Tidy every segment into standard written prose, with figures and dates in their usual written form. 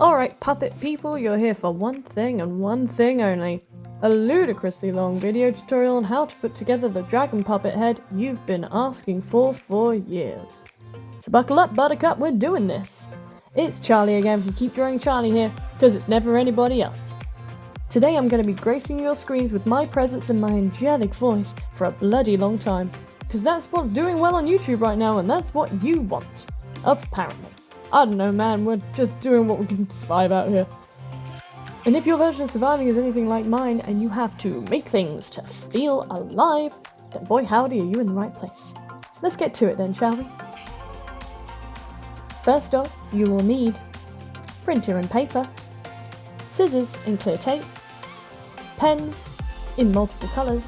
Alright puppet people, you're here for one thing and one thing only. A ludicrously long video tutorial on how to put together the dragon puppet head you've been asking for years. So buckle up buttercup, we're doing this! It's Charlie again from Keep Drawing Charlie here, because it's never anybody else. Today I'm going to be gracing your screens with my presence and my angelic voice for a bloody long time. Because that's what's doing well on YouTube right now and that's what you want. Apparently. I don't know man, we're just doing what we can survive out here. And if your version of surviving is anything like mine and you have to make things to feel alive, then boy howdy are you in the right place. Let's get to it then, shall we? First off, you will need printer and paper, scissors and clear tape, pens in multiple colours.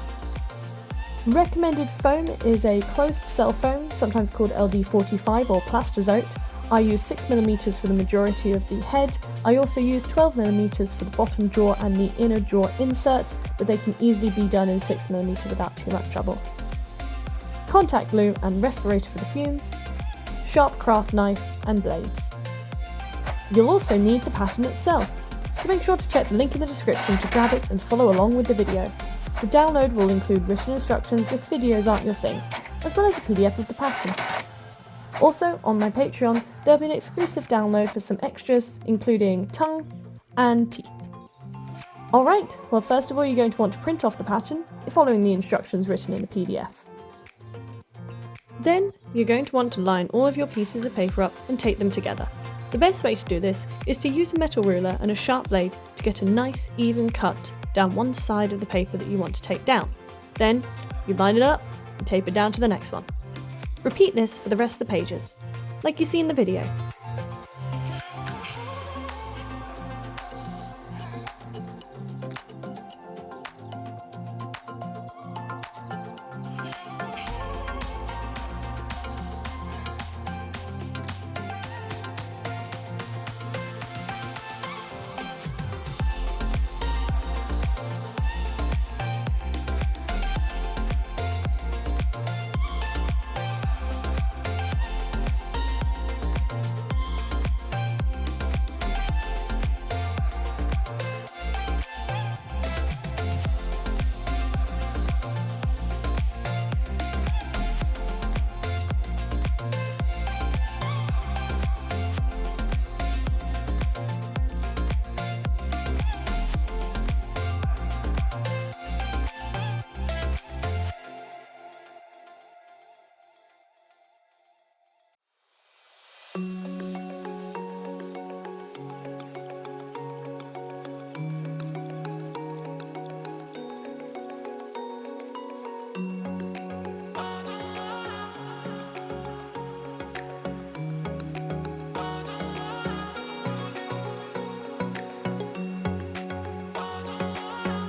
Recommended foam is a closed cell foam, sometimes called LD45 or Plastazote. I use 6mm for the majority of the head. I also use 12mm for the bottom jaw and the inner jaw inserts, but they can easily be done in 6mm without too much trouble. Contact glue and respirator for the fumes, sharp craft knife and blades. You'll also need the pattern itself, so make sure to check the link in the description to grab it and follow along with the video. The download will include written instructions if videos aren't your thing, as well as a PDF of the pattern. Also, on my Patreon, there'll be an exclusive download for some extras, including tongue and teeth. Alright, well first of all you're going to want to print off the pattern, following the instructions written in the PDF. Then, you're going to want to line all of your pieces of paper up and tape them together. The best way to do this is to use a metal ruler and a sharp blade to get a nice even cut down one side of the paper that you want to tape down. Then, you line it up and tape it down to the next one. Repeat this for the rest of the pages, like you see in the video.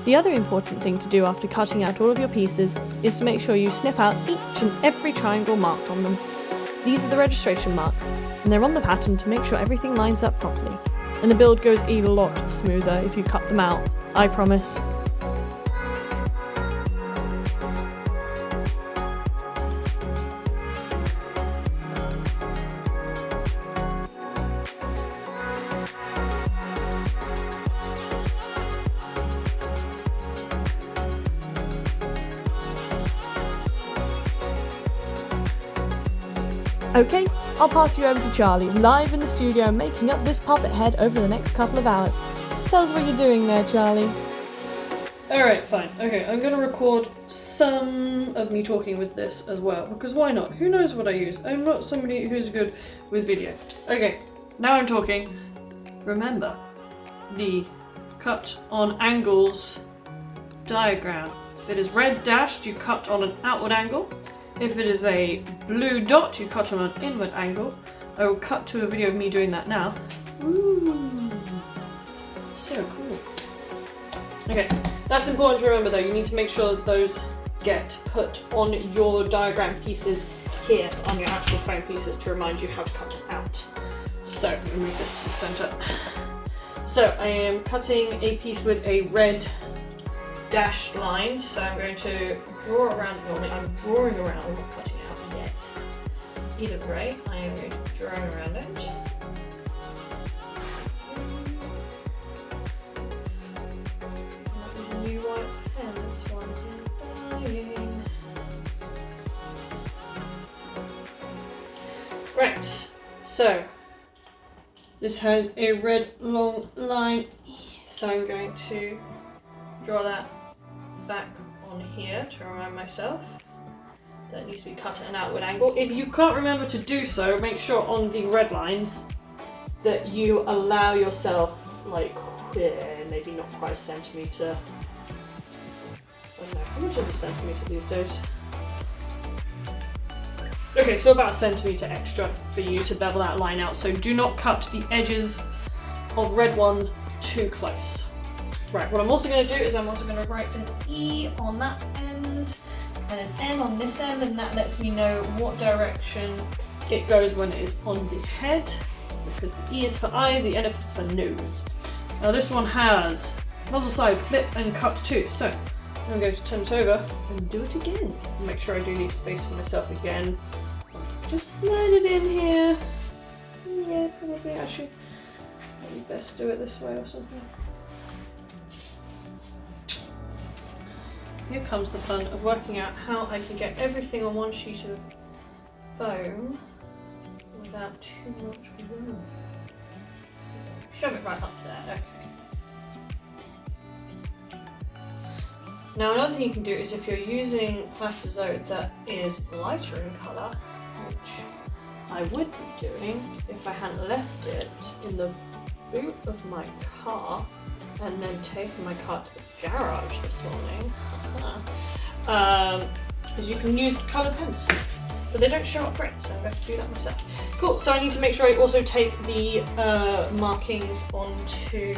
The other important thing to do after cutting out all of your pieces is to make sure you snip out each and every triangle marked on them. These are the registration marks, and they're on the pattern to make sure everything lines up properly. And the build goes a lot smoother if you cut them out, I promise. Okay, I'll pass you over to Charlie, live in the studio making up this puppet head over the next couple of hours. Tell us what you're doing there, Charlie. Alright, fine. Okay, I'm going to record some of me talking with this as well, because why not? Who knows what I use? I'm not somebody who's good with video. Okay, now I'm talking. Remember, the cut on angles diagram. If it is red dashed, you cut on an outward angle. If it is a blue dot, you cut on an inward angle. I will cut to a video of me doing that now. Ooh, so cool. Okay, that's important to remember though. You need to make sure that those get put on your diagram pieces here, on your actual foam pieces, to remind you how to cut them out. So, move this to the center. So, I am cutting a piece with a red dashed line, so I'm going to draw around. Normally I'm drawing around, I'm not cutting out yet. Either way, I am going to be drawing around it. Right, so this has a red long line, so I'm going to draw that back on here to remind myself that it needs to be cut at an outward angle. If you can't remember to do so, make sure on the red lines that you allow yourself like maybe not quite a centimetre. I don't know, how much is a centimetre these days? Okay, so about a centimetre extra for you to bevel that line out, so do not cut the edges of red ones too close. Right, what I'm also going to do is I'm also going to write an E on that end and an N on this end, and that lets me know what direction it goes when it is on the head, because the E is for eye, the N is for nose. Now this one has muzzle side, flip and cut too, so I'm going to turn it over and do it again. Make sure I do leave space for myself again. Just slide it in here. Yeah, probably actually maybe best do it this way or something. Here comes the fun of working out how I can get everything on one sheet of foam without too much room. Shove it right up there, okay. Now another thing you can do is if you're using plastisode that is lighter in colour, which I would be doing if I hadn't left it in the boot of my car and then taken my car to the garage this morning, because you can use coloured pens, but they don't show up great, so I'm going to have to do that myself. Cool, so I need to make sure I also take the markings onto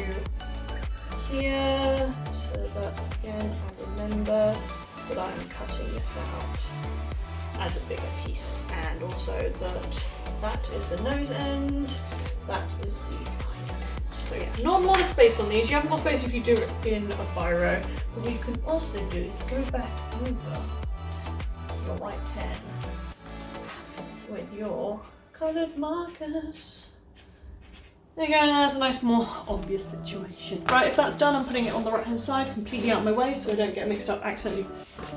here, so that again I remember that I'm cutting this out as a bigger piece, and also that is the nose end, that is the eyes end. So yeah, not a lot of space on these. You have more space if you do it in a biro, but what you can also do is go back over your white pen with your coloured markers. There you go, that's a nice more obvious situation. Right, if that's done, I'm putting it on the right hand side, completely out of my way so I don't get mixed up, accidentally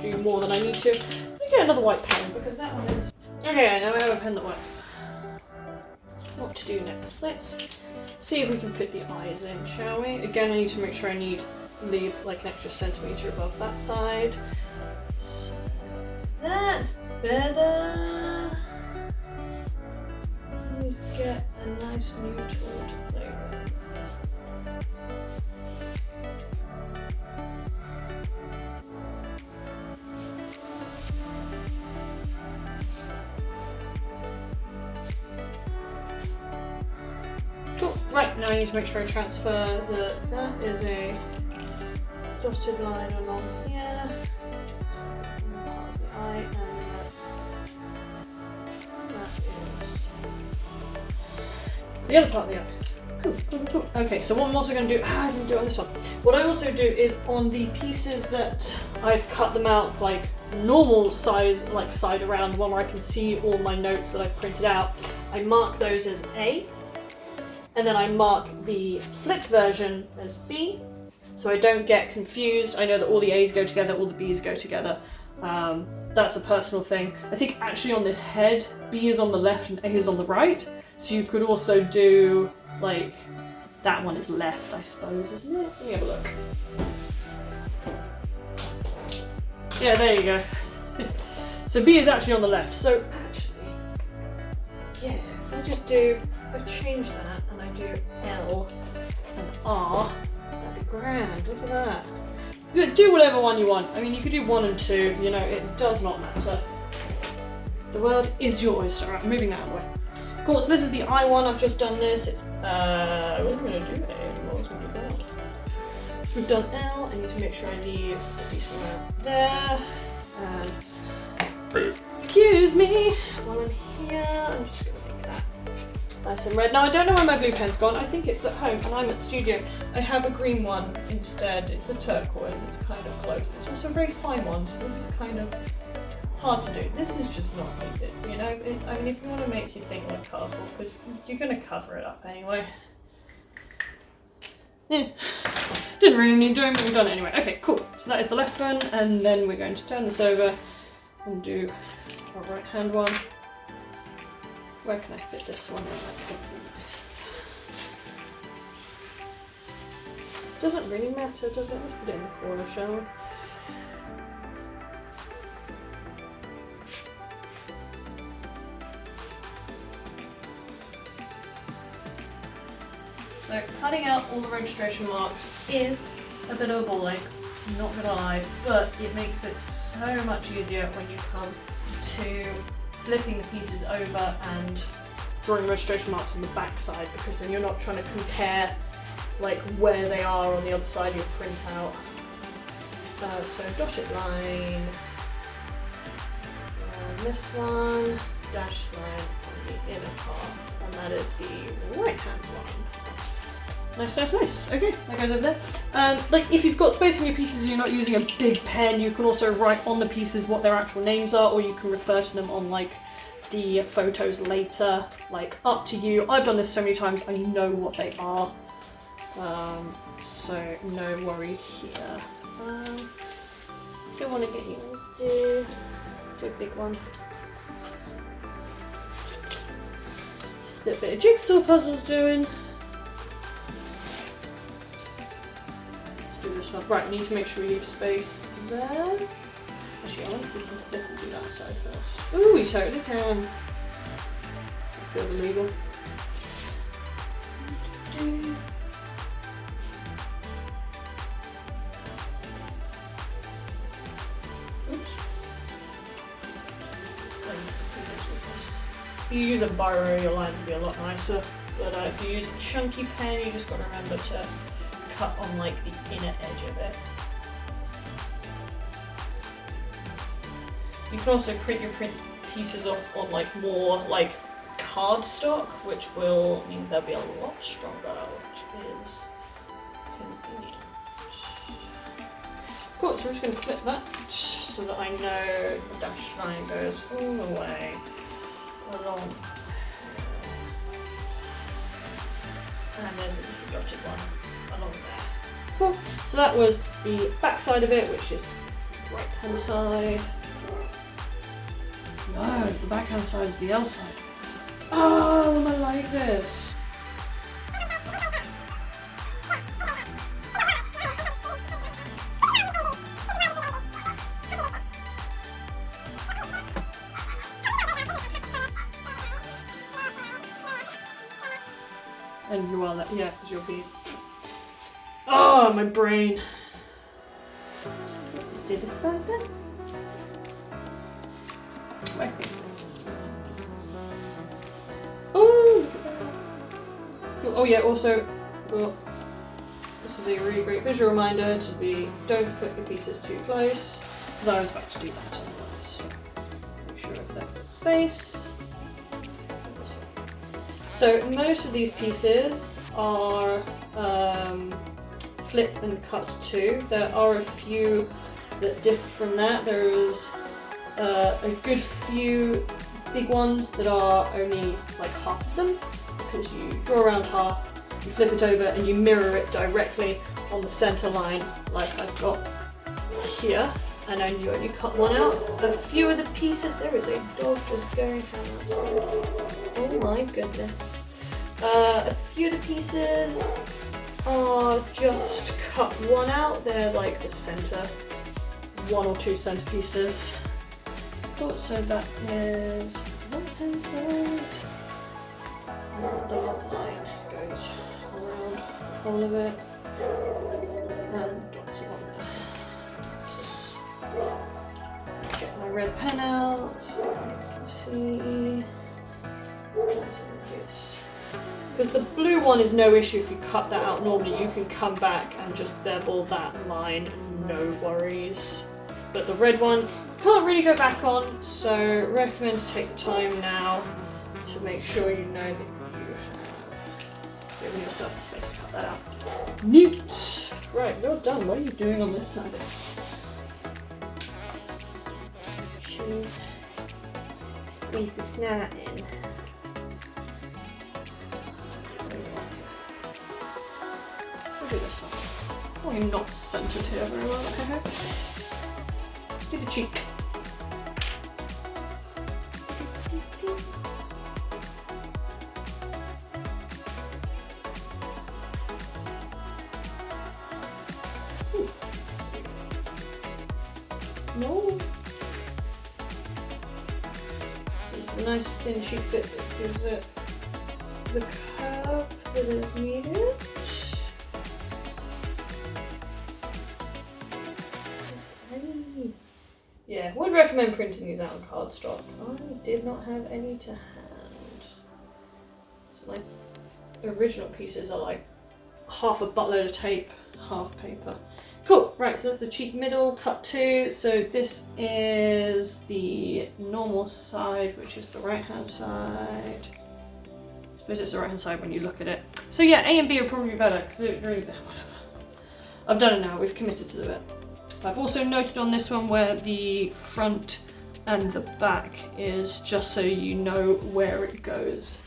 do more than I need to. Let me get another white pen because that one is... Okay, now I have a pen that works. What to do next? Let's see if we can fit the eyes in, shall we? Again, I need to make sure I leave like an extra centimetre above that side. So that's better. Let's get a nice new tool to play with. Cool. Right, now I need to make sure I transfer that is a dotted line along here. Part of the eye, and that is the other part of the eye. Cool. Okay, so what I'm also going to do, I didn't do it on this one. What I also do is on the pieces that I've cut them out like normal size, like side around, the one where I can see all my notes that I've printed out, I mark those as A, and then I mark the flipped version as B, so I don't get confused. I know that all the A's go together, all the B's go together. That's a personal thing. I think actually on this head, B is on the left and A is on the right. So you could also do, like, that one is left, I suppose, isn't it? Let me have a look. Yeah, there you go. So B is actually on the left. So actually, yeah, if I change that and I do L and R, that'd be grand. Look at that. You could do whatever one you want. I mean, you could do 1 and 2, you know, it does not matter. The world is your oyster. Right, I'm moving that out of the way. Cool, so this is the eye one. I've just done this. It's I wasn't going to do it anymore. I was going to do that. So we've done L. I need to make sure I leave a decent amount there. And excuse me while I'm here. I'm just going to make that nice and red. Now I don't know where my blue pen's gone. I think it's at home and I'm at studio. I have a green one instead. It's a turquoise. It's kind of close. It's also a very fine one, so this is kind of hard to do. This is just not needed, you know? I mean, if you want to make your thing look colourful, because you're going to cover it up anyway. Yeah. Didn't really need doing, but we've done it anyway. Okay, cool. So that is the left one, and then we're going to turn this over and do our right hand one. Where can I fit this one in? That's going to be nice. Doesn't really matter, does it? Let's put it in the corner, shall we? So cutting out all the registration marks is a bit of a ball ache, not gonna lie, but it makes it so much easier when you come to flipping the pieces over and throwing registration marks on the back side, because then you're not trying to compare like where they are on the other side of your printout. So dotted line on this one, dashed line on the inner part, and that is the right hand one. Nice, nice, nice. Okay, that goes over there. Like if you've got space in your pieces and you're not using a big pen, you can also write on the pieces what their actual names are, or you can refer to them on like the photos later, like up to you. I've done this so many times, I know what they are. So no worry here. Don't want to get you to do a big one. Just a bit of jigsaw puzzles doing. Do this one. Right, need to make sure we leave space there. Actually, I wonder if we can flip and do that side first. Ooh, we totally can. That feels illegal. Oops. If you use a biro, your line will be a lot nicer. But if you use a chunky pen, you just got to remember to cut on like the inner edge of it. You can also print your pieces off on like more like cardstock, which will mean they'll be a lot stronger, which is convenient. Cool, so I'm just going to flip that so that I know the dash line goes all the way along. And there's a little dotted one along there. Cool, so that was the back side of it, which is right hand side. No, the backhand side is the L side. Oh, I like this. And you are that, yeah, because you'll be. Oh, my brain. Let's do this side then. Oh, oh yeah, also, well, this is a really great visual reminder to be, don't put your pieces too close, because I was about to do that otherwise. Make sure I've left space. So most of these pieces are flip and cut too. There are a few that differ from that. There is a good few big ones that are only like half of them, because you draw around half, you flip it over and you mirror it directly on the center line like I've got here, and then you only cut one out. A few of the pieces, there is a dog just going outside. Oh my goodness. A few of the pieces are just cut one out, they're like the center, one or two center pieces. So that is one hand side, and the line goes around the whole of it, and dots on the Get my red pen out so you can see what's in this. Because the blue one is no issue if you cut that out normally, you can come back and just bevel that line, no worries. But the red one, can't really go back on, so recommend to take the time now to make sure you know that you have given yourself the space to cut that out. Neat! Right, you're done. What are you doing on this side? Okay. Squeeze the snout in. We'll do this one. Probably not centered here very well, okay. Do the cheek. No. It's a nice thin sheet bit that gives it the curve that is needed. Yeah, would recommend printing these out on cardstock. I did not have any to hand. So my original pieces are like half a buttload of tape, half paper. Cool, right, so that's the cheek middle, cut 2. So this is the normal side, which is the right hand side. I suppose it's the right hand side when you look at it. So yeah, A and B are probably better, because it really, whatever. I've done it now, we've committed to the bit. I've also noted on this one where the front and the back is, just so you know where it goes.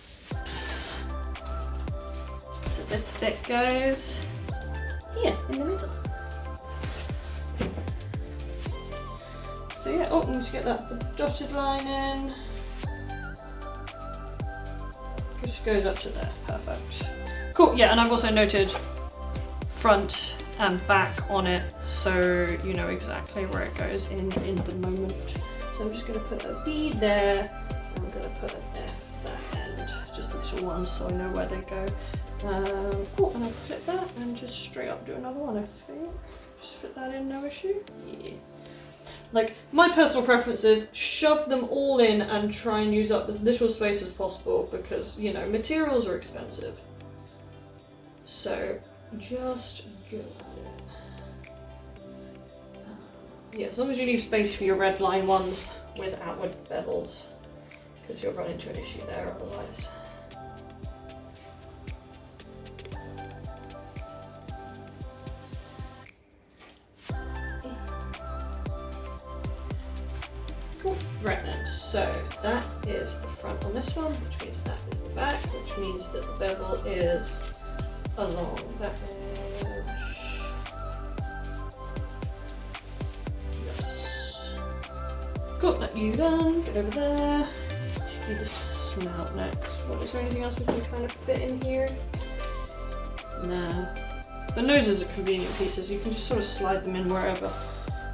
So this bit goes here in the middle. So yeah, oh, need to get that dotted line in. It just goes up to there, perfect. Cool, yeah, and I've also noted front and back on it, so you know exactly where it goes in the moment. So I'm just going to put a B there, and I'm going to put an F that end, just little ones so I know where they go. Oh, and I'll flip that and just straight up do another one, I think. Just fit that in, no issue. Yeah. Like, my personal preference is shove them all in and try and use up as little space as possible because, you know, materials are expensive. So just go at it. Yeah, as long as you leave space for your red line ones with outward bevels, because you'll run into an issue there otherwise. Cool. Right then, so that is the front on this one, which means that is the back, which means that the bevel is along that edge. Yes. Cool, that you done, fit over there. Should be the snout next. What, is there anything else we can kind of fit in here? Nah. The noses are convenient pieces, you can just sort of slide them in wherever.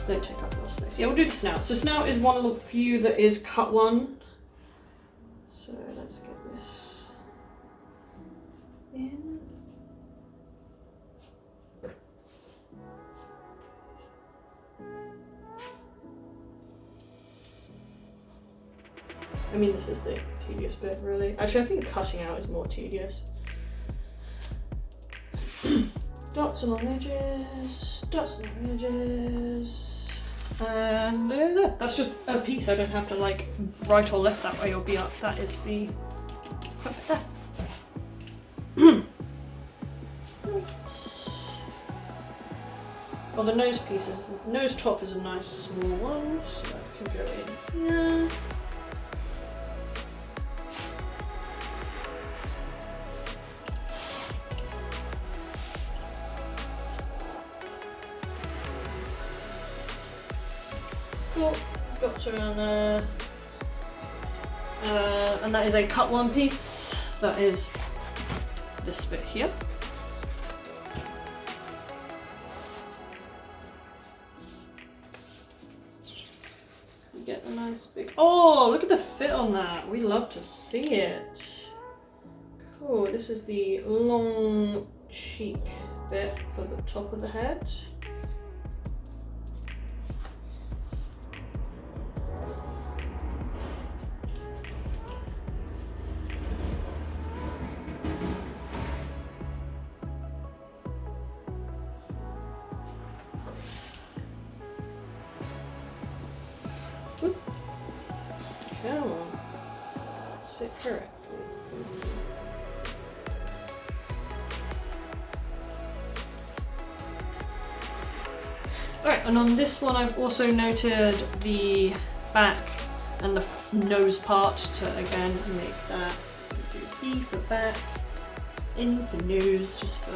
They take up more space. Yeah, we'll do the snout. So snout is one of the few that is cut one. So let's get this in. I mean, this is the tedious bit, really. Actually, I think cutting out is more tedious. Dots along the edges, dots along the edges. And that's just a piece. I don't have to like right or left that way or be up. That is the perfect there. Well, the nose pieces, nose top is a nice small one, so that can go in here. Cool, dots around there. And that is a cut one piece. That is this bit here. Get a nice big, oh, look at the fit on that. We love to see it. Cool, this is the long cheek bit for the top of the head. Come on, sit correctly. Alright, and on this one I've also noted the back and the nose part to again make that. Do B for back, N for nose, just for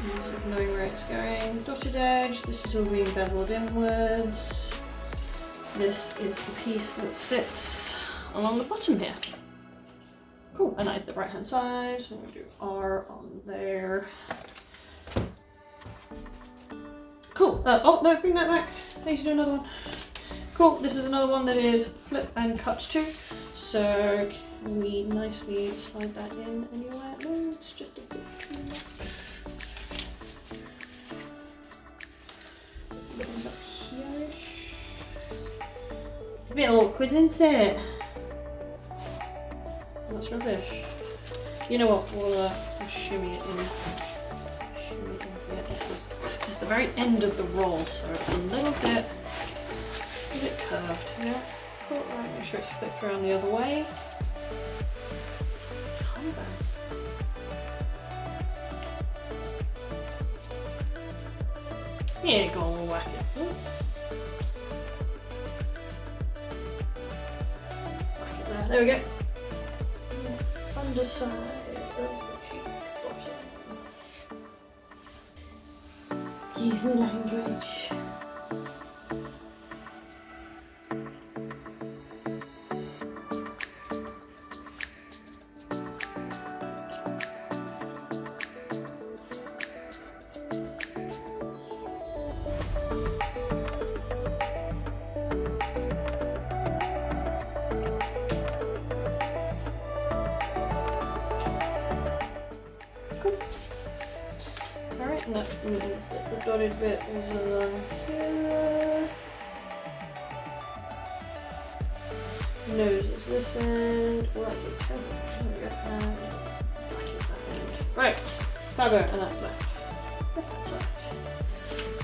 ease of knowing where it's going. Dotted edge, this is all being beveled inwards. This is the piece that sits along the bottom here. Cool, and that is the right hand side, so I'm going to do R on there. Cool. Oh no, bring that back. I need to do another one. Cool. This is another one that is flip and cut too. So can we nicely slide that in anywhere? No, it's just a bit too much. It's a bit awkward, isn't it? That's rubbish. You know what? We'll shimmy it in. Shimmy it in here. This is the very end of the roll, so it's a little bit curved. Yeah. Cool. Right. Make sure it's flipped around the other way. Yeah, go on, we'll whack it. Ooh. Whack it there. There we go. Underside of the cheek bottom. Excuse the language. And that means that the dotted bit is along here. Nose is this end. Well, that's a toe. There we go. And that is that end. Right, fabo, and that's left. That side.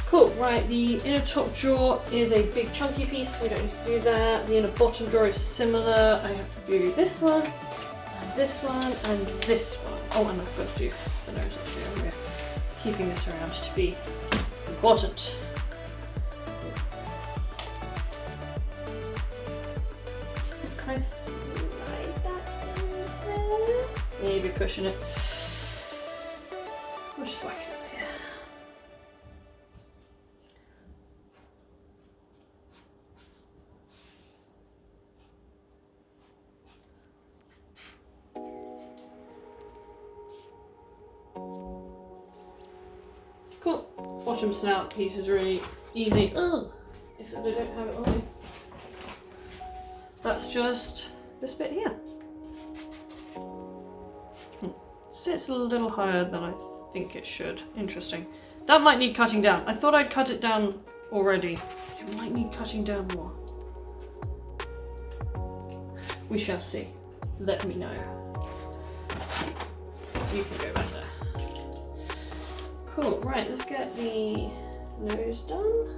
Cool, right, the inner top jaw is a big chunky piece, so we don't need to do that. The inner bottom jaw is similar. I have to do this one, and this one, and this one. Oh, and I've got to do the nose actually. We're keeping this around to be important. Can I slide that in there? Maybe pushing it. We'll just whack it up here. Cool. Bottom snout piece is really easy. Oh, except I don't have it on me. That's just this bit here. Sits a little higher than I think it should. Interesting. That might need cutting down. I thought I'd cut it down already. It might need cutting down more. We shall see. Let me know. You can go back there. Cool, right, let's get the nose done.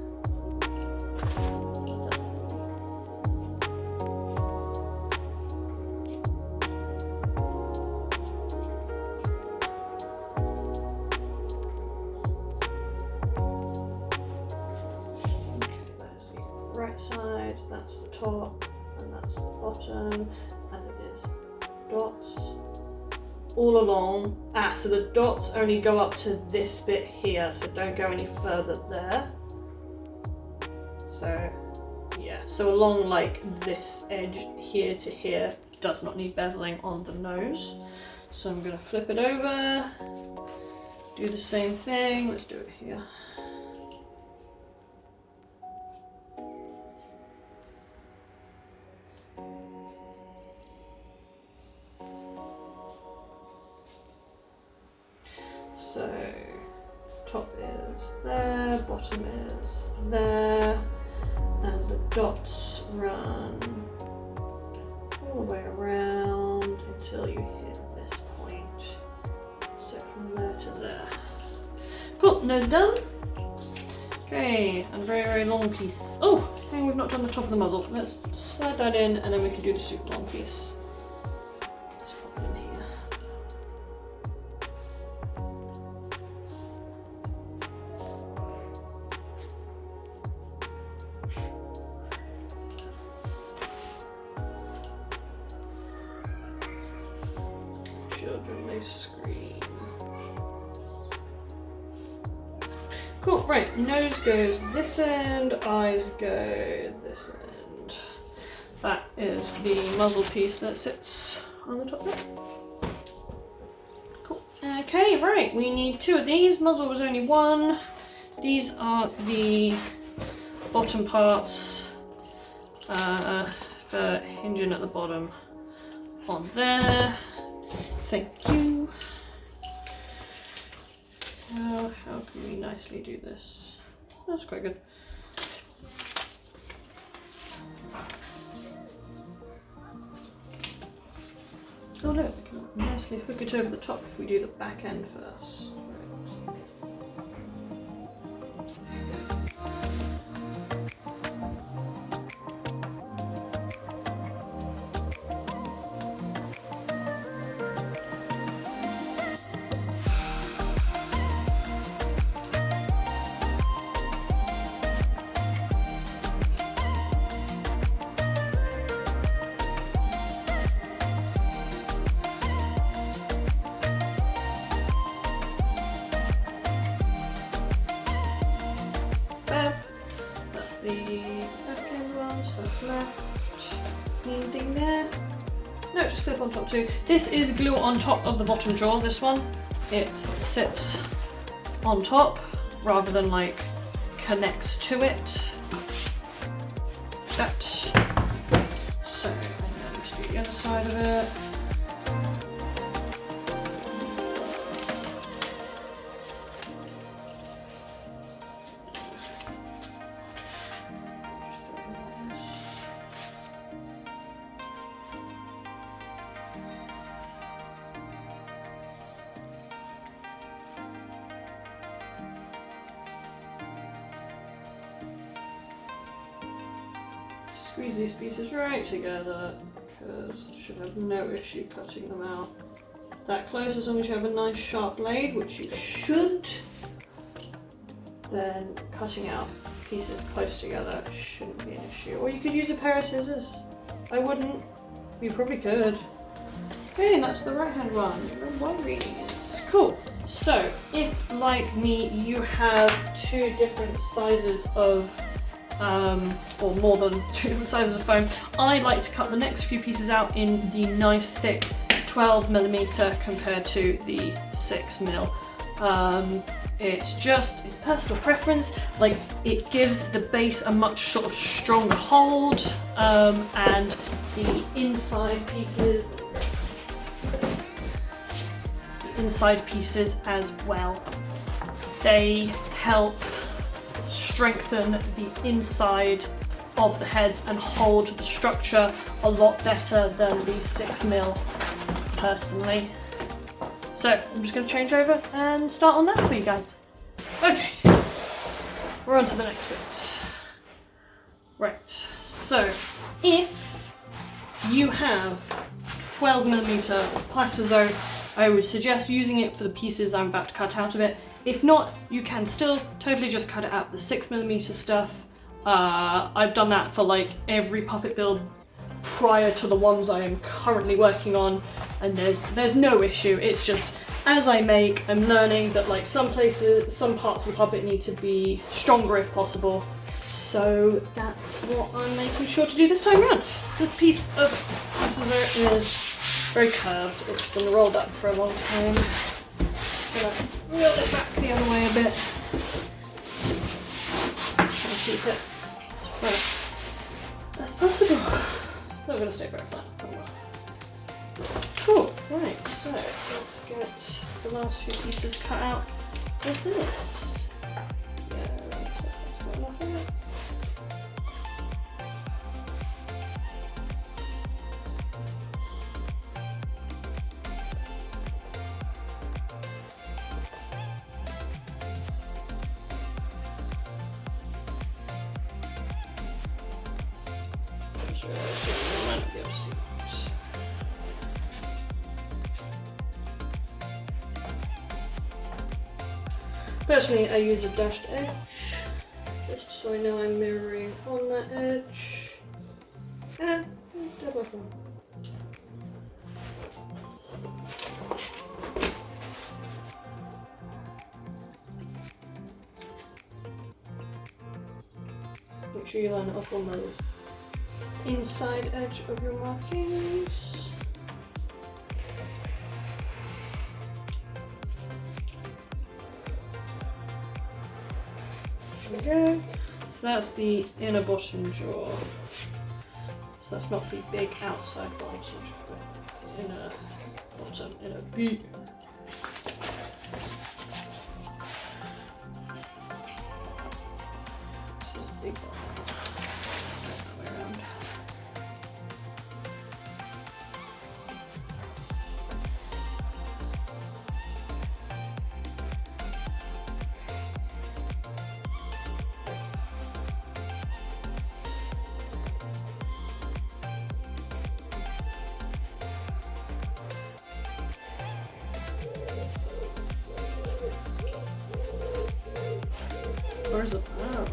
Okay, that's the right side, that's the top, and that's the bottom, and it is dots all along. So the dots only go up to this bit here, so don't go any further there. So yeah, so along like this edge here to here does not need beveling on the nose. So I'm going to flip it over, do the same thing. Let's do it here. So top is there, bottom is there, and the dots run all the way around until you hit this point. So from there to there. Cool, nose done. Okay, and a very, very long piece. Oh, hang, we've not done the top of the muzzle. Let's slide that in and then we can do the super long piece. Let's pop it in here. Children may scream. Cool, right, nose goes this end, eyes go this end. That is the muzzle piece that sits on the top there. Cool. Okay, right, we need two of these. Muzzle was only one. these are the bottom parts for hinging at the bottom on there. Thank you. Now, how can we nicely do this? That's quite good. Oh look, we can nicely hook it over the top if we do the back end first. Anything there? No, just flip on top too. This is glue on top of the bottom drawer, this one. It sits on top rather than like connects to it. That. So, and then let's do the other side of it. Squeeze these pieces right together because you should have no issue cutting them out that close as long as you have a nice sharp blade, which you should. Then cutting out pieces close together shouldn't be an issue. Or you could use a pair of scissors. I wouldn't. You probably could. Okay, and that's the right hand one. No worries. Cool. So, if like me, you have two different sizes of or more than two different sizes of foam, I like to cut the next few pieces out in the nice thick 12mm compared to the 6mm. It's personal preference. Like, it gives the base a much sort of stronger hold, and the inside pieces as well. They help strengthen the inside of the heads and hold the structure a lot better than the 6mm personally. So I'm just going to change over and start on that for you guys. Okay, we're on to the next bit. Right, so if you have 12mm Plastisol, I would suggest using it for the pieces I'm about to cut out of it. If not, you can still totally just cut it out the 6mm stuff. I've done that for like every puppet build prior to the ones I am currently working on, and there's no issue. It's just as I make, I'm learning that like some parts of the puppet need to be stronger if possible. So that's what I'm making sure to do this time around. So this piece of scissor is very curved. It's been rolled up for a long time. Just gonna reel it back the other way a bit. Try and keep it as flat as possible. It's not gonna stay very flat. Oh well. Cool. Right. So let's get the last few pieces cut out with this. Yeah, that's got enough of it. Personally, I use a dashed edge, just so I know I'm mirroring on that edge. And let's double up one. Make sure you line it up on the inside edge of your markings. we go. So that's the inner bottom jaw. So that's not the big outside one, so we've got inner bottom, inner beak. This is a big one. That way around. Where's the flower?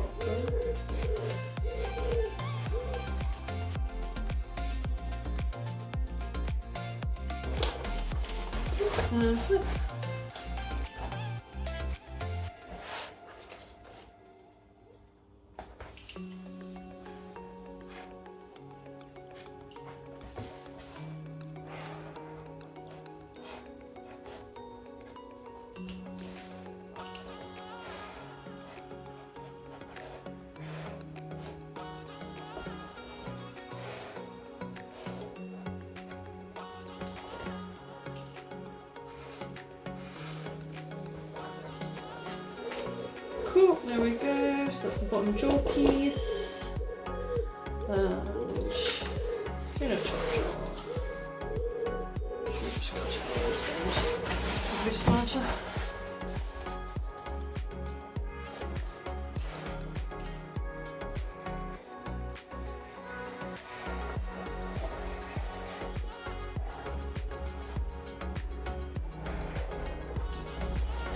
Cool, there we go. So that's the bottom jaw piece. And top jaw. Should we just cut it out this end? Probably smarter.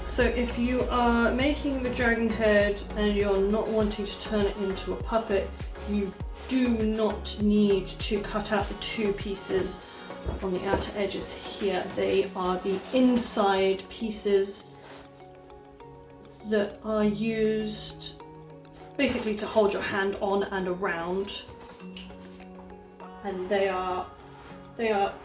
So if you are making the dragon head and you're not wanting to turn it into a puppet, you do not need to cut out the two pieces on the outer edges here. They are the inside pieces that are used basically to hold your hand on and around. And they are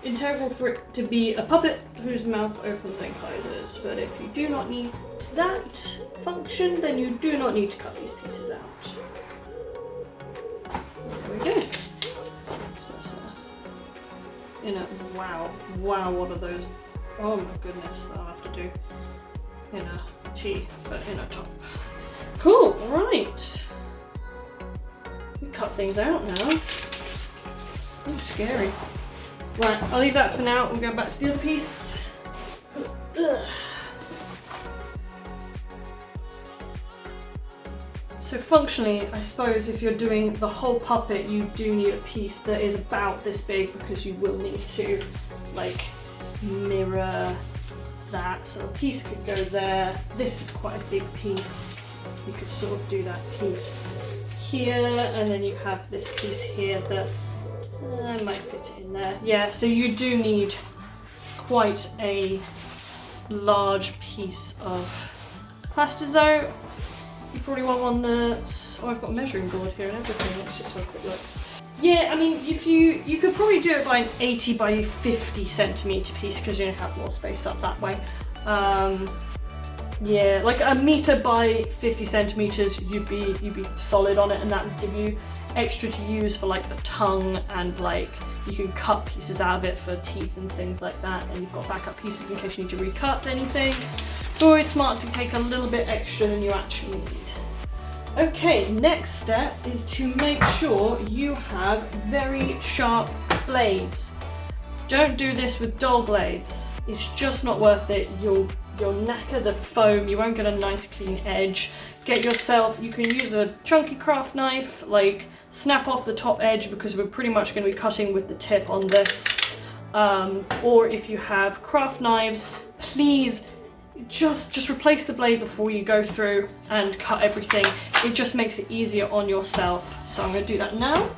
integral for it to be a puppet whose mouth opens and closes. But if you do not need that function, then you do not need to cut these pieces out. There we go. So it's wow, what are those? Oh my goodness, I'll have to do inner T for inner top. Cool, right. We cut things out now. Ooh, scary. Right, I'll leave that for now. We'll go back to the other piece. Ugh. So functionally, I suppose if you're doing the whole puppet, you do need a piece that is about this big because you will need to like mirror that. So a piece could go there. This is quite a big piece. You could sort of do that piece here, and then you have this piece here that I might fit it in there. Yeah, so you do need quite a large piece of plastizo. You probably want one that's... Oh, I've got a measuring board here and everything. Let's just have a quick look. Yeah, I mean, if you could probably do it by an 80 by 50 centimetre piece because you have more space up that way. Yeah, like a metre by 50 centimetres, you'd be solid on it, and that would give you extra to use for like the tongue, and like you can cut pieces out of it for teeth and things like that, and you've got backup pieces in case you need to recut anything. It's always smart to take a little bit extra than you actually need. Okay, next step is to make sure you have very sharp blades. Don't do this with dull blades. It's just not worth it. You'll knacker the foam, you won't get a nice clean edge. Get yourself, you can use a chunky craft knife, like snap off the top edge because we're pretty much going to be cutting with the tip on this. Or if you have craft knives, please just replace the blade before you go through and cut everything. It just makes it easier on yourself. So I'm going to do that now.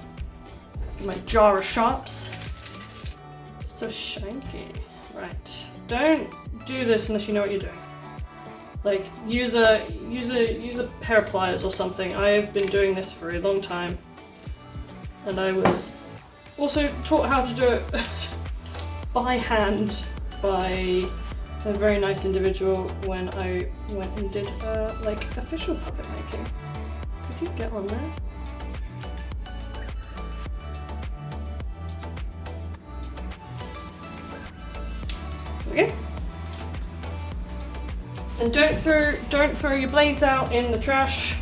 My jar of sharps. So shanky. Right. Don't do this unless you know what you're doing. Like use a pair of pliers or something. I have been doing this for a long time, and I was also taught how to do it by hand by a very nice individual when I went and did like official puppet making. Did you get one there? Okay. And don't throw your blades out in the trash.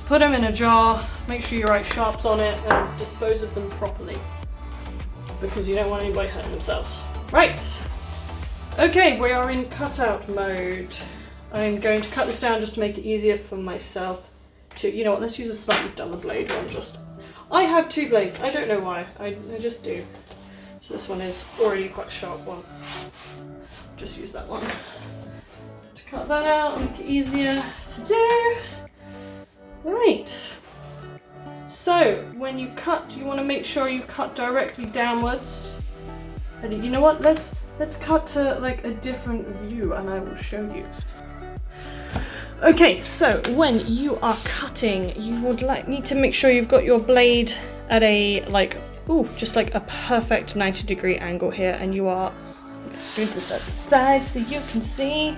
Put them in a jar. Make sure you write sharps on it and dispose of them properly, because you don't want anybody hurting themselves. Right. Okay, we are in cutout mode. I'm going to cut this down just to make it easier for myself to, you know what, let's use a slightly dumber blade one. I have 2 blades. I don't know why. I just do. So this one is already quite a sharp one. Just use that one to cut that out, make it easier to do. Right. So when you cut, you want to make sure you cut directly downwards. And you know what? Let's cut to like a different view, and I will show you. Okay, so when you are cutting, you would need to make sure you've got your blade at a just like a perfect 90-degree angle here, and you are doing this at the side so you can see.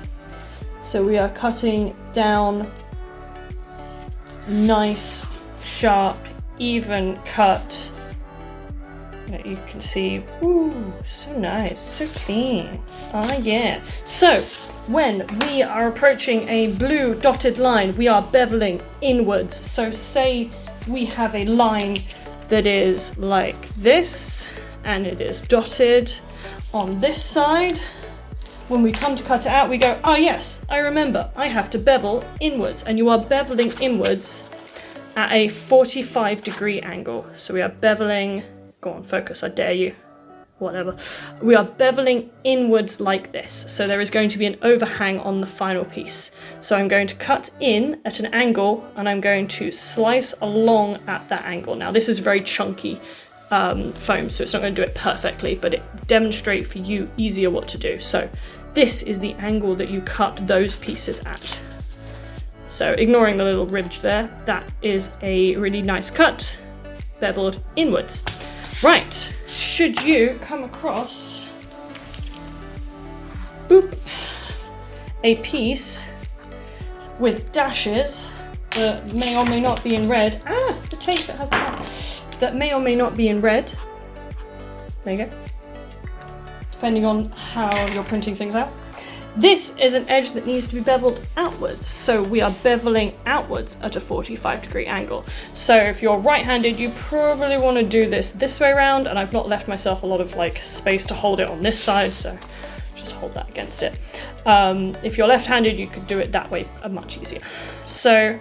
So we are cutting down, nice, sharp, even cut. You can see, ooh, so nice, so clean. Ah, yeah. So when we are approaching a blue dotted line, we are beveling inwards. So say we have a line that is like this, and it is dotted on this side. When we come to cut it out, we go, oh yes, I remember, I have to bevel inwards, and you are beveling inwards at a 45-degree angle. So we are beveling, go on, focus, I dare you, whatever. We are beveling inwards like this. So there is going to be an overhang on the final piece. So I'm going to cut in at an angle, and I'm going to slice along at that angle. Now this is very chunky foam, so it's not going to do it perfectly, but it demonstrates for you easier what to do. So this is the angle that you cut those pieces at. So ignoring the little ridge there, that is a really nice cut, beveled inwards. Right, should you come across, boop, a piece with dashes that may or may not be in red, the tape that has that may or may not be in red, there you go, depending on how you're printing things out. This is an edge that needs to be beveled outwards, so we are beveling outwards at a 45-degree angle. So if you're right-handed, you probably want to do this way around, and I've not left myself a lot of space to hold it on this side, so just hold that against it. If you're left-handed, you could do it that way, much easier. So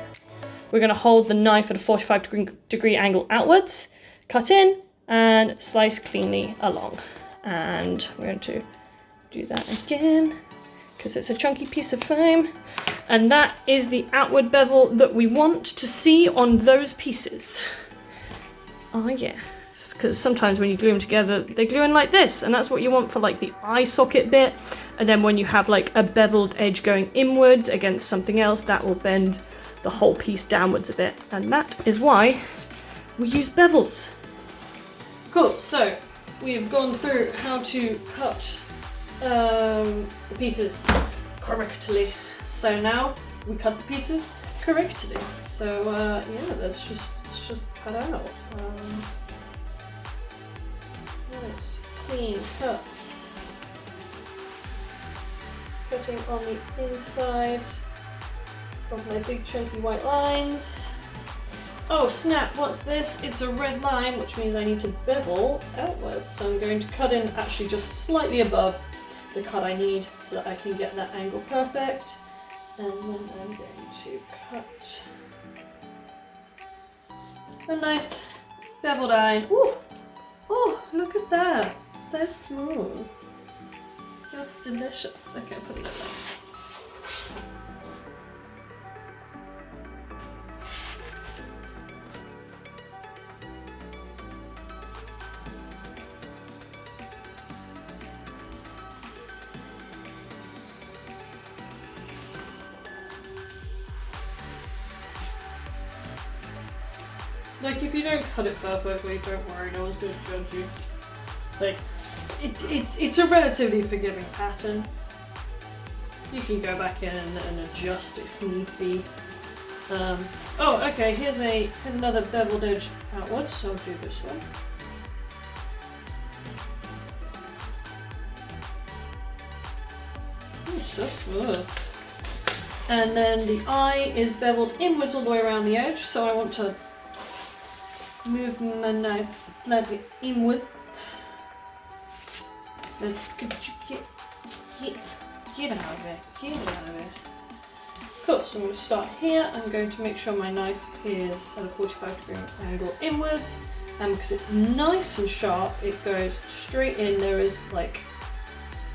we're going to hold the knife at a 45-degree angle outwards, cut in, and slice cleanly along. And we're going to do that again, because it's a chunky piece of foam, and that is the outward bevel that we want to see on those pieces. Oh yeah, because sometimes when you glue them together, they glue in like this, and that's what you want for the eye socket bit. And then when you have a beveled edge going inwards against something else, that will bend the whole piece downwards a bit, and that is why we use bevels. Cool, so we have gone through how to cut the pieces correctly. So now we cut the pieces correctly. So yeah, let's just cut out. Nice, clean cuts. Cutting on the inside of my big chunky white lines. Oh snap, what's this? It's a red line, which means I need to bevel outwards. So I'm going to cut in actually just slightly above the cut I need so that I can get that angle perfect. And then I'm going to cut a nice beveled line. Ooh. Oh, look at that. So smooth. Just delicious. Okay, put it over. If you don't cut it perfectly, don't worry, no one's going to judge you. It's a relatively forgiving pattern. You can go back in and adjust if need be. Oh, okay, here's another beveled edge outwards, so I'll do this one. Oh, so smooth. And then the eye is beveled inwards all the way around the edge, so I want to move my knife slightly inwards. Let's get out of it, get out of it. Cool, so I'm going to start here. I'm going to make sure my knife is at a 45-degree angle inwards, and because it's nice and sharp, it goes straight in. There is like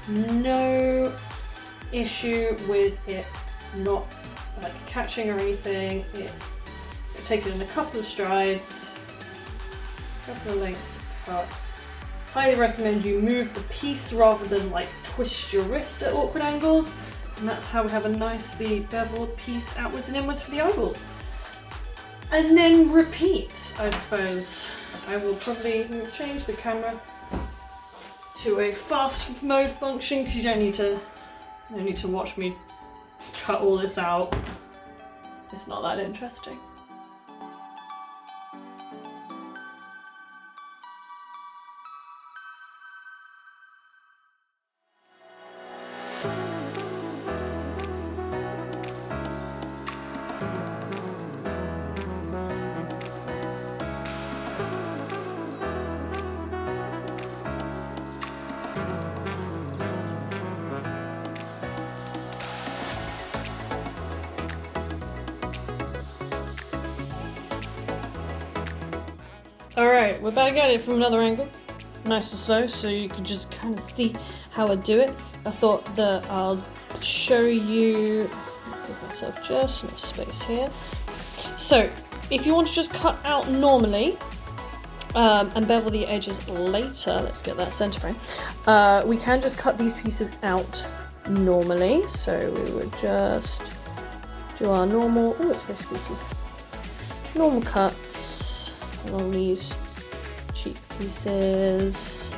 no issue with it not like catching or anything. Take it in a couple of strides, a couple of lengths of cuts. Highly recommend you move the piece rather than like twist your wrist at awkward angles. And that's how we have a nicely beveled piece outwards and inwards for the eyeballs. And then repeat, I suppose. I will probably change the camera to a fast mode function because you don't need to watch me cut all this out. It's not that interesting. Alright, we're back at it from another angle. Nice and slow, so you can just kind of see how I do it. I thought that I'll show you, give myself just enough space here. So, if you want to just cut out normally, and bevel the edges later, let's get that center frame, we can just cut these pieces out normally. So we would just do our normal, oh it's very squeaky, normal cuts along these cheek pieces.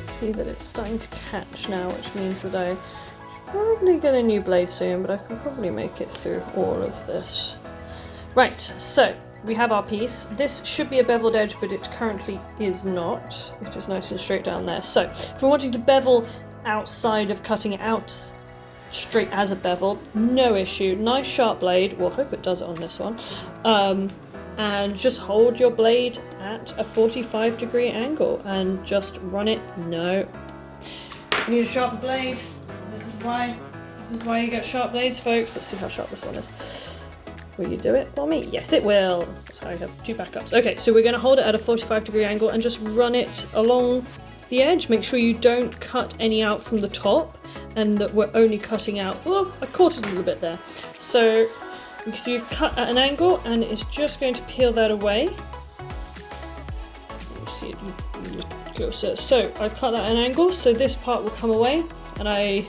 See that it's starting to catch now, which means that I should probably get a new blade soon, but I can probably make it through all of this. Right, so we have our piece. This should be a beveled edge, but it currently is not. It's just nice and straight down there. So if we're wanting to bevel outside of cutting it out straight as a bevel, no issue. Nice sharp blade. Well, I hope it does it on this one. And just hold your blade at a 45-degree angle and just run it. No. You need a sharper blade. This is why you get sharp blades, folks. Let's see how sharp this one is. Will you do it for me? Yes, it will. That's how I have two backups. Okay, so we're going to hold it at a 45-degree angle and just run it along the edge. Make sure you don't cut any out from the top, and that we're only cutting out, well, I caught it a little bit there. So you can see you've cut at an angle and it's just going to peel that away. You see it closer. So I've cut that at an angle, so this part will come away, and I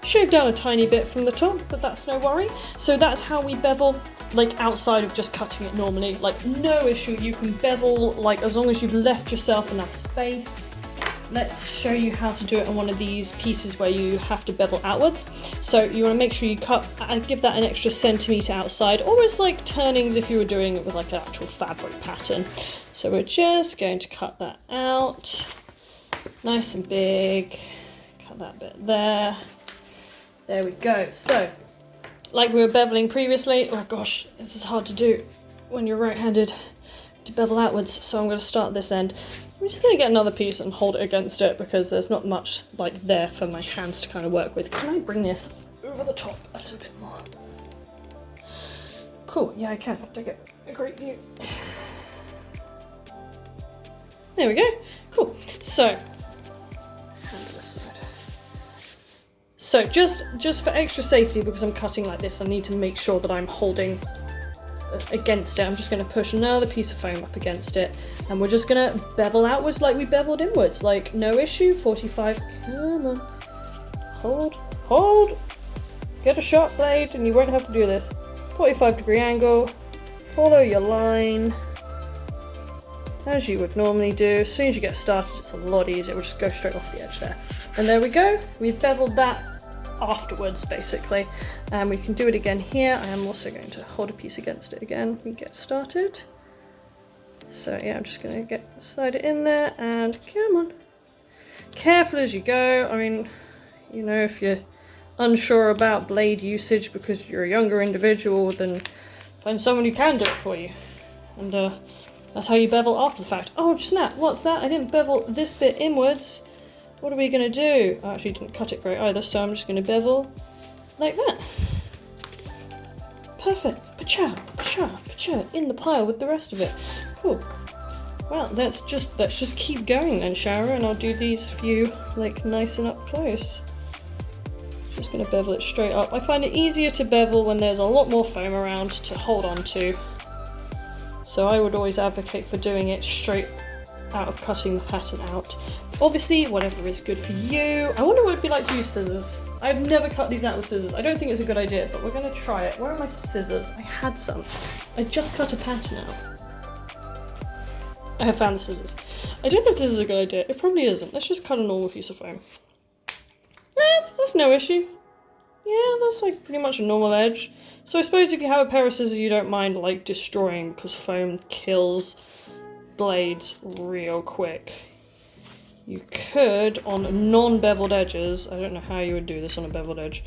shaved down a tiny bit from the top, but that's no worry. So that's how we bevel, like outside of just cutting it normally. Like no issue, you can bevel like as long as you've left yourself enough space. Let's show you how to do it on one of these pieces where you have to bevel outwards. So you want to make sure you cut, give that an extra centimetre outside, almost like turnings if you were doing it with like an actual fabric pattern. So we're just going to cut that out, nice and big, cut that bit there. There we go. So, like we were beveling previously, oh gosh, this is hard to do when you're right-handed to bevel outwards, so I'm going to start this end. I'm just going to get another piece and hold it against it because there's not much like there for my hands to kind of work with. Can I bring this over the top a little bit more? Cool, yeah I can. I get a great view. There we go. Cool. So, So just for extra safety, because I'm cutting like this, I need to make sure that I'm holding against it. I'm just going to push another piece of foam up against it, and we're just going to bevel outwards like we beveled inwards. Like no issue. 45. Come on. Hold. Get a sharp blade and you won't have to do this. 45-degree angle. Follow your line. as you would normally do. As soon as you get started, it's a lot easier. We'll just go straight off the edge there. And there we go. We've beveled that afterwards, basically. And we can do it again here. I am also going to hold a piece against it again. We get started. So yeah, I'm just going to slide it in there and come on. Careful as you go. I mean, you know, if you're unsure about blade usage because you're a younger individual, then find someone who can do it for you. And that's how you bevel after the fact. Oh snap, what's that? I didn't bevel this bit inwards. What are we going to do? I actually didn't cut it great either, so I'm just going to bevel like that. Perfect. Pacha, pacha, pacha, in the pile with the rest of it. Cool. Well, let's just keep going then, Shara, and I'll do these few like nice and up close. Just going to bevel it straight up. I find it easier to bevel when there's a lot more foam around to hold on to. So I would always advocate for doing it straight out of cutting the pattern out. Obviously, whatever is good for you. I wonder what it'd be like to use scissors. I've never cut these out with scissors. I don't think it's a good idea, but we're going to try it. Where are my scissors? I had some. I just cut a pattern out. I have found the scissors. I don't know if this is a good idea. It probably isn't. Let's just cut a normal piece of foam. That's no issue. Yeah, that's like pretty much a normal edge. So I suppose if you have a pair of scissors you don't mind like destroying, because foam kills blades real quick. You could, on non-beveled edges, I don't know how you would do this on a beveled edge,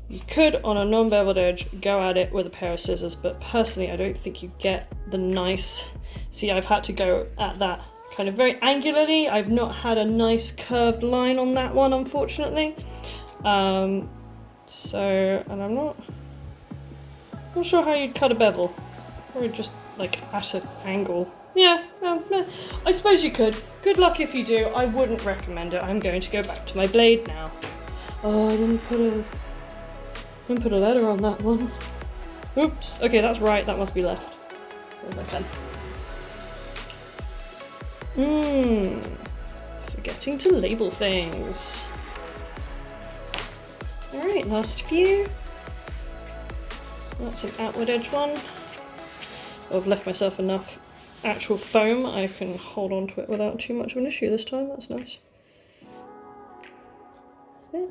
you could on a non-beveled edge go at it with a pair of scissors, but personally I don't think you get the nice, see I've had to go at that kind of very angularly. I've not had a nice curved line on that one, unfortunately. And I'm not sure how you'd cut a bevel. Or just like at an angle. Yeah, I suppose you could. Good luck if you do. I wouldn't recommend it. I'm going to go back to my blade now. Oh, I didn't put a letter on that one. Oops. Okay, that's right. That must be left. Where's my pen? Forgetting to label things. Alright, last few. That's an outward edge one. I've left myself enough actual foam I can hold on to it without too much of an issue this time. That's nice. Yeah.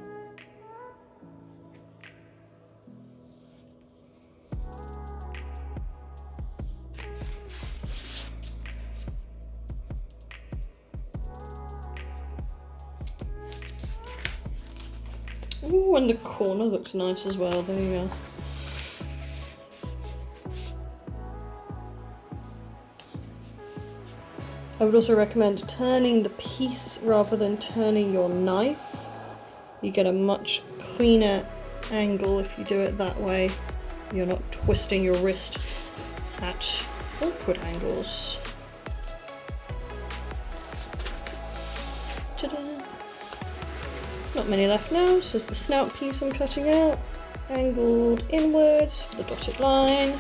Ooh, and the corner looks nice as well. There you go. I would also recommend turning the piece rather than turning your knife. You get a much cleaner angle if you do it that way. You're not twisting your wrist at awkward angles. Ta-da! Not many left now. This is the snout piece I'm cutting out. Angled inwards for the dotted line.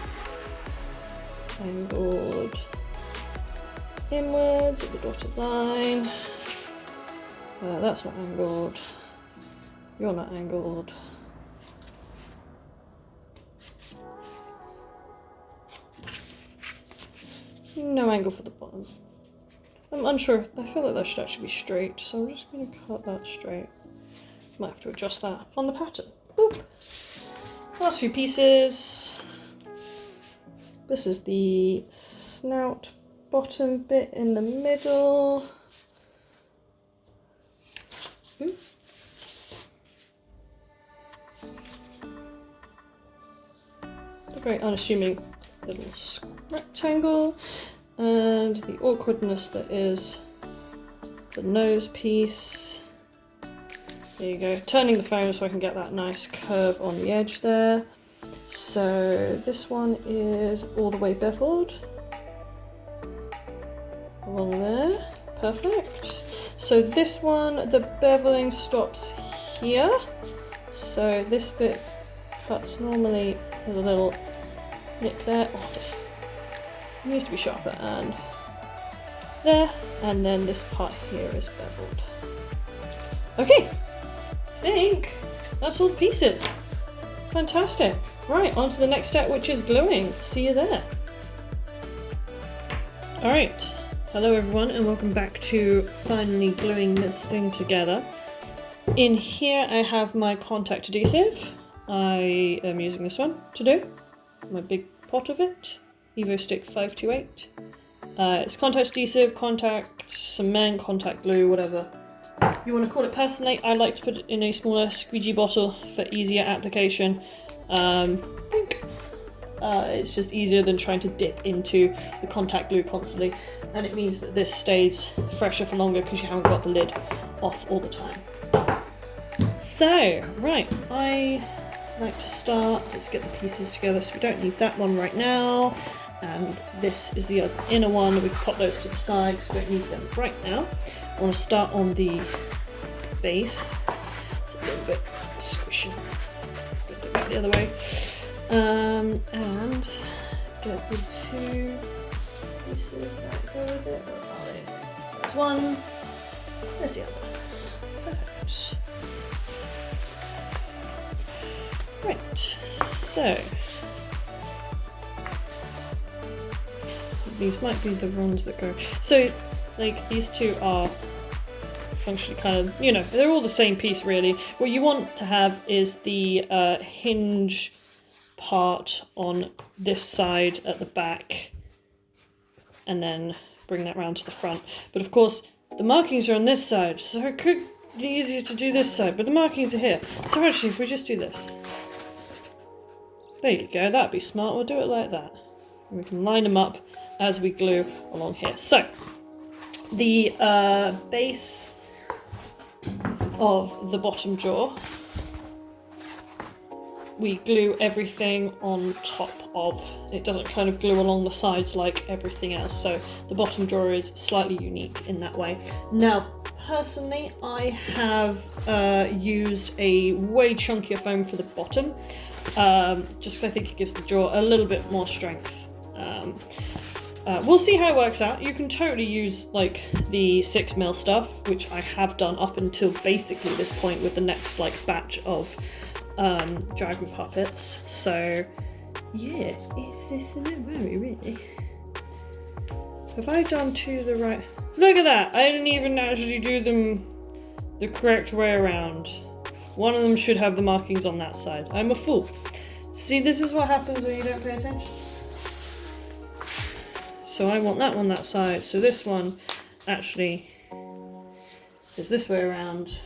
Angled inwards at the dotted line. That's not angled. You're not angled. No angle for the bottom. I'm unsure. I feel like that should actually be straight, so I'm just going to cut that straight. Might have to adjust that on the pattern. Boop! Last few pieces. This is the snout bottom bit in the middle. Ooh. A very unassuming little rectangle, and the awkwardness that is the nose piece. There you go, turning the foam so I can get that nice curve on the edge there. So this one is all the way beveled along there. Perfect. So this one, the beveling stops here. So this bit cuts normally. There's a little nip there. Oh, this needs to be sharper, and there. And then this part here is beveled. Okay, I think that's all the pieces. Fantastic. Right, on to the next step, which is gluing. See you there. Alright, Hello everyone and welcome back to finally gluing this thing together. In here I have my contact adhesive. I am using this one to do my big pot of it, Evo Stick 528. It's contact adhesive, contact cement, contact glue, whatever you want to call it. Personally, I like to put it in a smaller squeegee bottle for easier application. It's just easier than trying to dip into the contact glue constantly, and it means that this stays fresher for longer because you haven't got the lid off all the time. So, right, I like to start, let's get the pieces together, so we don't need that one right now, and this is the inner one, we can pop those to the side because we don't need them right now. I want to start on the base, it's a little bit squishy, get it back the other way. And get the two pieces that go with it. Where are they? There's one. There's the other. Perfect. Right. So these might be the ones that go. So, like, these two are functionally kind of, you know, they're all the same piece really. What you want to have is the hinge part on this side at the back and then bring that round to the front. But of course the markings are on this side, so it could be easier to do this side, but the markings are here. So actually if we just do this, there you go, that'd be smart. We'll do it like that and we can line them up as we glue along here. So the base of the bottom jaw, we glue everything on top of. It doesn't kind of glue along the sides like everything else, so the bottom jaw is slightly unique in that way. Now, personally, I have used a way chunkier foam for the bottom, just because I think it gives the jaw a little bit more strength. We'll see how it works out. You can totally use like the 6mm stuff, which I have done up until basically this point with the next like batch of dragon puppets. So yeah, it's a little worry really. Have I done two the right? Look at that! I didn't even actually do them the correct way around. One of them should have the markings on that side. I'm a fool. See, this is what happens when you don't pay attention. So I want that one that side, so this one actually is this way around.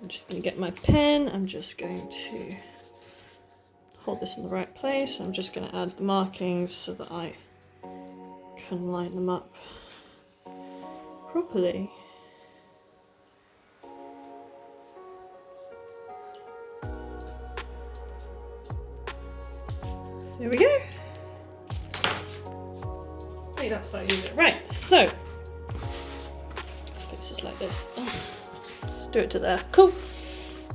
I'm just going to get my pen, I'm just going to hold this in the right place, I'm just going to add the markings so that I can line them up properly. There we go. Hey, that's how you do it. Right, so places like this. Oh. Do it to there. Cool.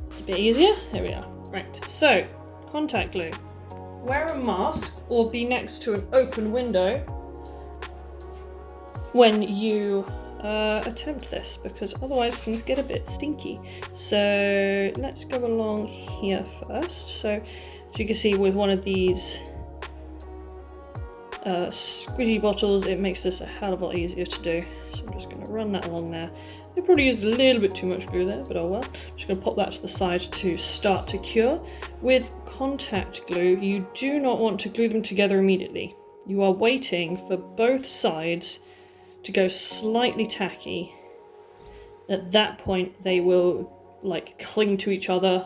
It's a bit easier. There we are. Right. So, contact glue. Wear a mask or be next to an open window when you attempt this, because otherwise things get a bit stinky. So let's go along here first. So as you can see with one of these squidgy bottles, it makes this a hell of a lot easier to do. So I'm just going to run that along there. I probably used a little bit too much glue there, but oh well. I'm just going to pop that to the side to start to cure. With contact glue, you do not want to glue them together immediately. You are waiting for both sides to go slightly tacky. At that point, they will like cling to each other,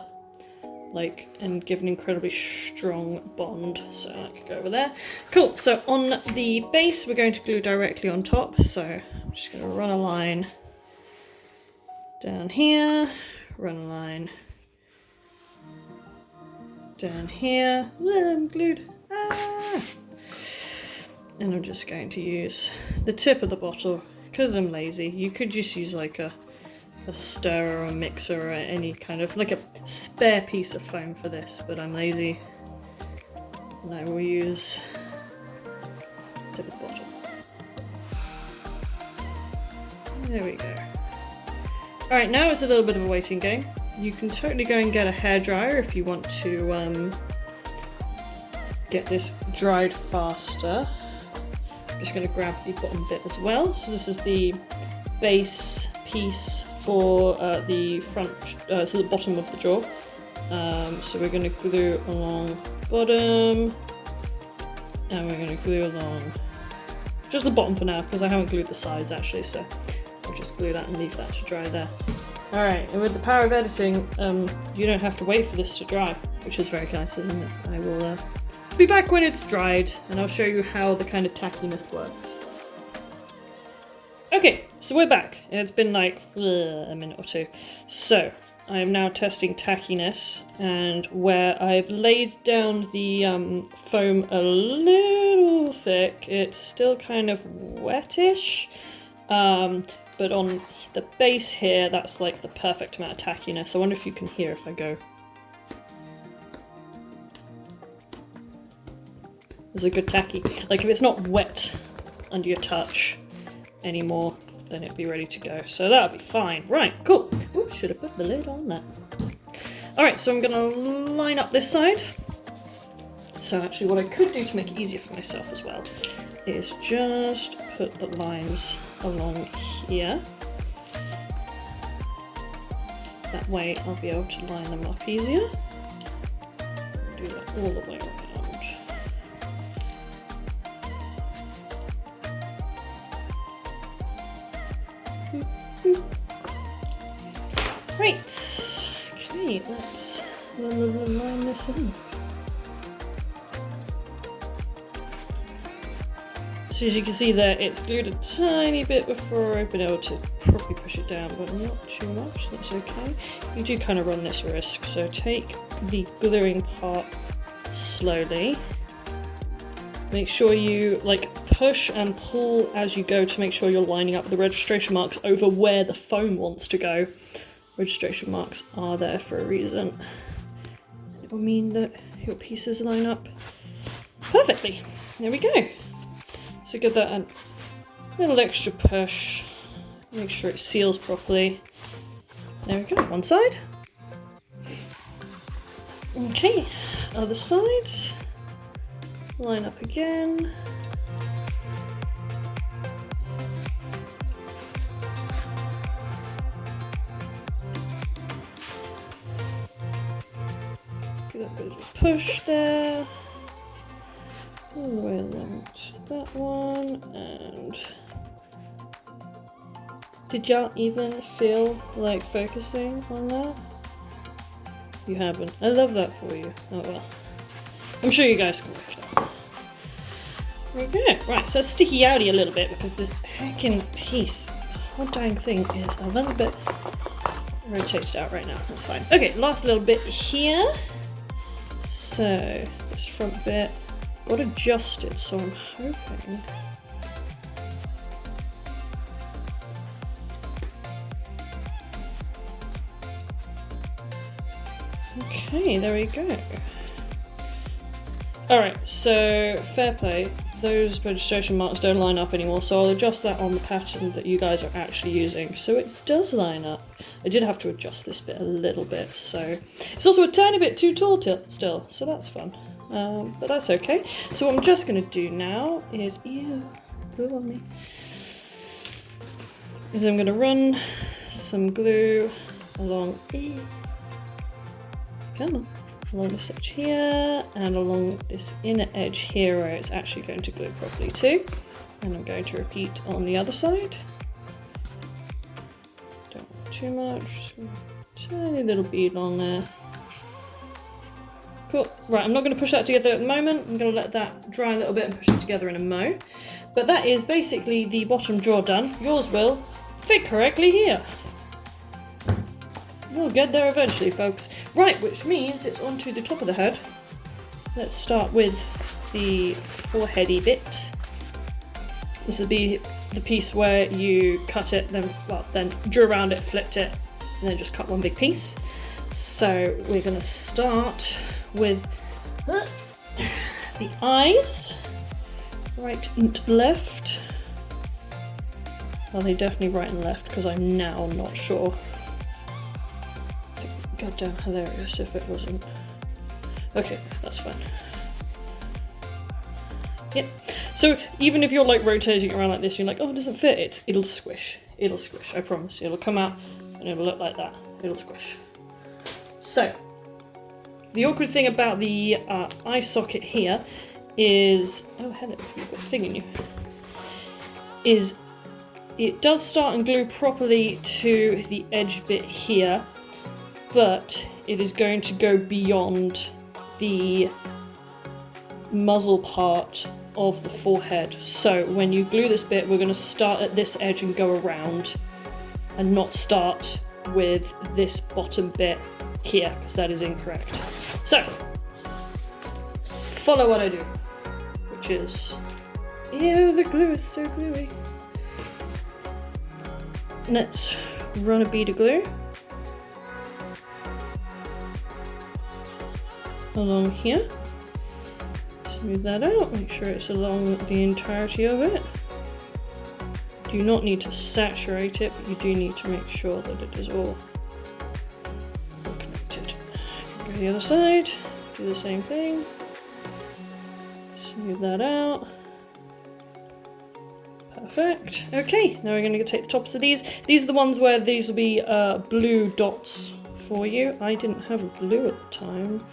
like, and give an incredibly strong bond. So I could go over there. Cool. So on the base, we're going to glue directly on top. So I'm just going to run a line down here, run a line down here. I'm glued. Ah! And I'm just going to use the tip of the bottle because I'm lazy. You could just use like a stirrer or a mixer or any kind of like a spare piece of foam for this, but I'm lazy and I will use the tip of the bottle. There we go. Alright, now it's a little bit of a waiting game. You can totally go and get a hairdryer if you want to get this dried faster. I'm just going to grab the bottom bit as well. So this is the base piece for the front, to the bottom of the jaw. So we're going to glue along bottom, and we're going to glue along just the bottom for now, because I haven't glued the sides actually, so I'll just glue that and leave that to dry there. Alright, and with the power of editing, you don't have to wait for this to dry, which is very nice, isn't it? I will be back when it's dried, and I'll show you how the kind of tackiness works. Okay, so we're back. It's been like a minute or two. So, I am now testing tackiness, and where I've laid down the foam a little thick, it's still kind of wettish, but on the base here, that's like the perfect amount of tackiness. I wonder if you can hear if I go. There's a good tacky. Like if it's not wet under your touch anymore, then it'd be ready to go. So that'll be fine. Right, cool. Ooh, should have put the lid on that. Alright, so I'm gonna line up this side. So actually what I could do to make it easier for myself as well is just put the lines along here. That way I'll be able to line them up easier. Do that all the way around. Right, okay, let's line this in. So as you can see there, it's glued a tiny bit before I've been able to properly push it down, but not too much, that's okay. You do kind of run this risk, so take the gluing part slowly. Make sure you like push and pull as you go to make sure you're lining up the registration marks over where the foam wants to go. Registration marks are there for a reason. It will mean that your pieces line up perfectly. There we go. So give that a little extra push. Make sure it seals properly. There we go, one side. Okay, other side. Line up again. Give that a bit of a push there. All the way along to that one, and did y'all even feel like focusing on that? You haven't. I love that for you. Oh well. I'm sure you guys can work it out. There we go. Right, so it's sticky outy a little bit because this heckin' piece, the whole dang thing is a little bit rotated out right now. That's fine. Okay, last little bit here. So this front bit got adjusted, so I'm hoping okay, there we go. Alright, so fair play, those registration marks don't line up anymore, so I'll adjust that on the pattern that you guys are actually using, so it does line up. I did have to adjust this bit a little bit, so it's also a tiny bit too tall still, so that's fun. But that's okay. So what I'm just going to do now is, ew, glue on me, is I'm going to run some glue along along this edge here and along this inner edge here where it's actually going to glue properly too. And I'm going to repeat on the other side. Don't want too much, just a tiny little bead on there. Cool. Right, I'm not going to push that together at the moment. I'm going to let that dry a little bit and push it together in a mo. But that is basically the bottom jaw done. Yours will fit correctly here. We'll get there eventually, folks. Right, which means it's onto the top of the head. Let's start with the foreheady bit. This will be the piece where you cut it, then drew around it, flipped it, and then just cut one big piece. So we're going to start with the eyes, right and left. Are they definitely right and left? Because I'm now not sure. Goddamn hilarious if it wasn't. Okay, that's fine. Yep. So even if you're like rotating around like this, you're like, oh, it doesn't fit, it'll squish. It'll squish, I promise. It'll come out and it'll look like that. It'll squish. So, the awkward thing about the eye socket here is, oh hello, you've got a thing in you, is it does start and glue properly to the edge bit here, but it is going to go beyond the muzzle part of the forehead. So when you glue this bit, we're going to start at this edge and go around, and not start with this bottom bit here, because that is incorrect. So, follow what I do, which is, ew, the glue is so gluey. Let's run a bead of glue along here. Smooth that out, make sure it's along the entirety of it. Do not need to saturate it, but you do need to make sure that it is all connected. Go to the other side, do the same thing. Smooth that out. Perfect. Okay, now we're going to take the tops of these. These are the ones where these will be blue dots for you. I didn't have a blue at the time,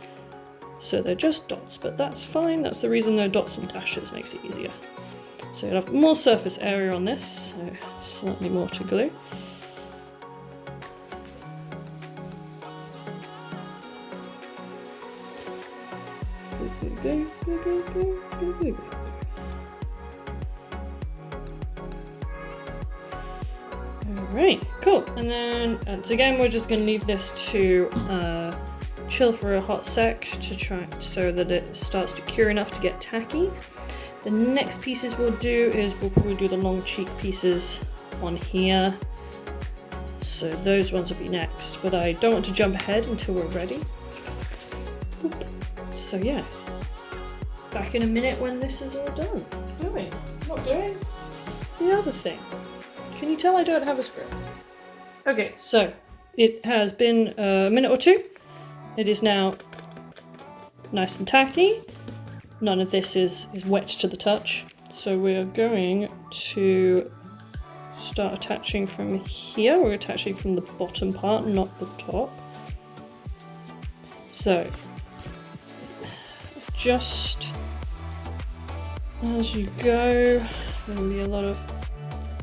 so they're just dots, but that's fine. That's the reason they're dots and dashes, makes it easier. So you'll have more surface area on this, so slightly more to glue. Alright, cool. And then once again, we're just going to leave this to chill for a hot sec to try so that it starts to cure enough to get tacky. The next pieces we'll do is we'll probably do the long cheek pieces on here. So those ones will be next, but I don't want to jump ahead until we're ready. Boop. So yeah, back in a minute when this is all done. Not doing the other thing. Can you tell I don't have a script? Okay, so it has been a minute or two. It is now nice and tacky. None of this is wet to the touch. So we're going to start attaching from here. We're attaching from the bottom part, not the top. So just as you go, there will be a lot of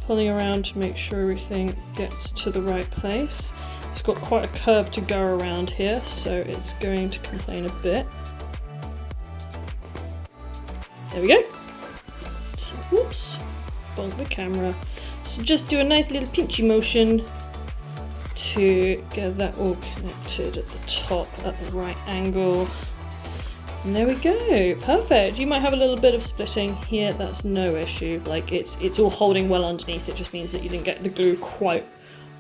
pulling around to make sure everything gets to the right place. It's got quite a curve to go around here, so it's going to complain a bit. There we go. So, whoops, bonk the camera. So just do a nice little pinchy motion to get that all connected at the top at the right angle. And there we go, perfect. You might have a little bit of splitting here, that's no issue. Like it's all holding well underneath, it just means that you didn't get the glue quite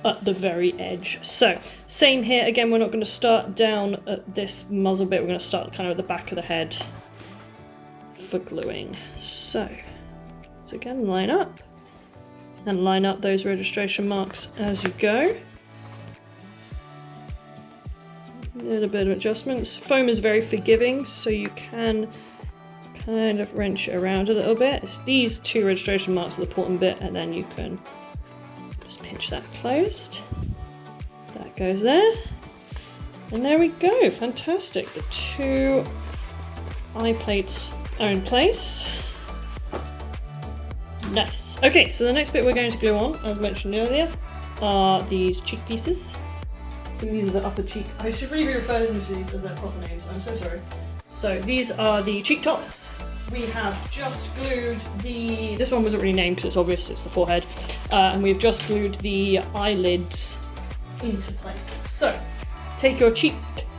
at the very edge. So, same here, again, we're not going to start down at this muzzle bit, we're going to start kind of at the back of the head for gluing. So again, line up, and line up those registration marks as you go. A little bit of adjustments. Foam is very forgiving, so you can kind of wrench it around a little bit. It's these two registration marks are the important bit, and then you can just pinch that closed. That goes there. And there we go, fantastic. The two eye plates are in place. Nice. Okay, so the next bit we're going to glue on, as mentioned earlier, are these cheek pieces. I think these are the upper cheek. I should really be referring to these as their proper names, I'm so sorry. So these are the cheek tops. We have just glued this one wasn't really named because it's obvious, it's the forehead. And we've just glued the eyelids into place. So, take your cheek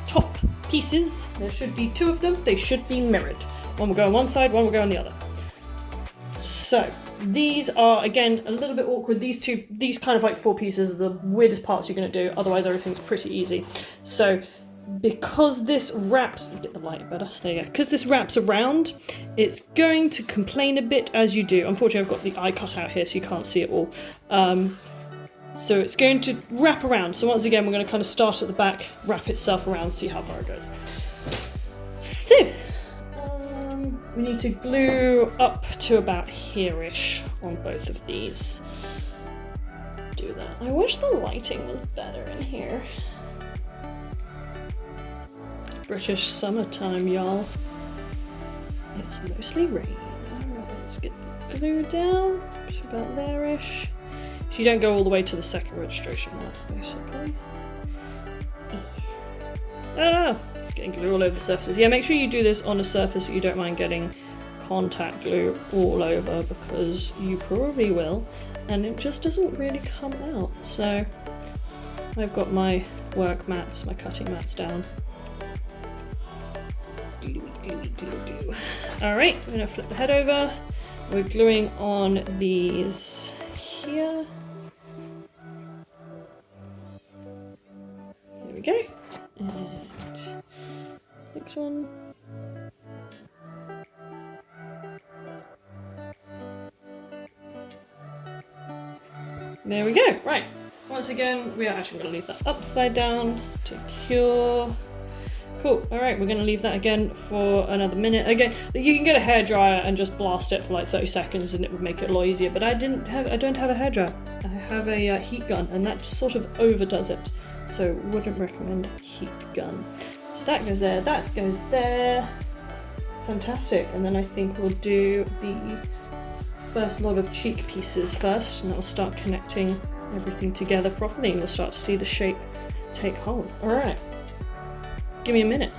top pieces, there should be two of them, they should be mirrored. One will go on one side, one will go on the other. So, these are, again, a little bit awkward. These kind of like four pieces are the weirdest parts you're going to do, otherwise everything's pretty easy. So, because this wraps, get the light better, there you go. Because this wraps around, it's going to complain a bit as you do. Unfortunately, I've got the eye cut out here so you can't see it all. So it's going to wrap around. So once again, we're going to kind of start at the back, wrap itself around, see how far it goes. So, we need to glue up to about here-ish on both of these. Do that. I wish the lighting was better in here. British summertime, y'all. It's mostly rain. Alright, let's get the glue down to about there-ish. So you don't go all the way to the second registration mark, basically. Ah! Getting glue all over the surfaces. Yeah, make sure you do this on a surface that you don't mind getting contact glue all over, because you probably will, and it just doesn't really come out. So I've got my work mats, my cutting mats down. Glue, glue, glue, glue. Alright, I'm gonna flip the head over. We're gluing on these here. There we go. And next one. There we go. Right. Once again, we are actually going to leave that upside down to cure. Cool. All right, we're going to leave that again for another minute. Again, you can get a hairdryer and just blast it for like 30 seconds, and it would make it a lot easier. But I don't have a hairdryer. I have a heat gun, and that sort of overdoes it. So wouldn't recommend heat gun. So that goes there. That goes there. Fantastic. And then I think we'll do the first lot of cheek pieces first, and that'll start connecting everything together properly, and you'll start to see the shape take hold. All right. Give me a minute.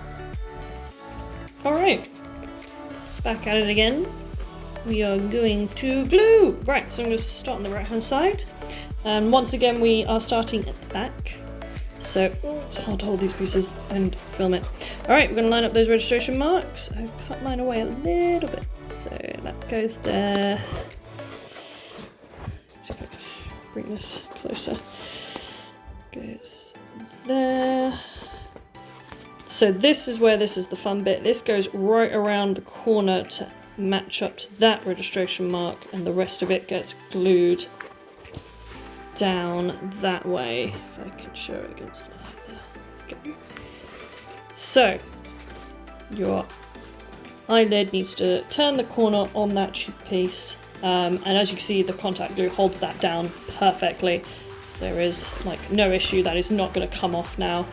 Alright, back at it again. We are going to glue. Right, so I'm going to start on the right hand side. And once again, we are starting at the back. So it's hard to hold these pieces and film it. Alright, we're going to line up those registration marks. I've cut mine away a little bit. So that goes there. See if I can bring this closer. Goes there. So this is where this is the fun bit. This goes right around the corner to match up to that registration mark, and the rest of it gets glued down that way. If I can show it against the light. Okay. So your eyelid needs to turn the corner on that cheek piece, and as you can see, the contact glue holds that down perfectly. There is like no issue. That is not going to come off now.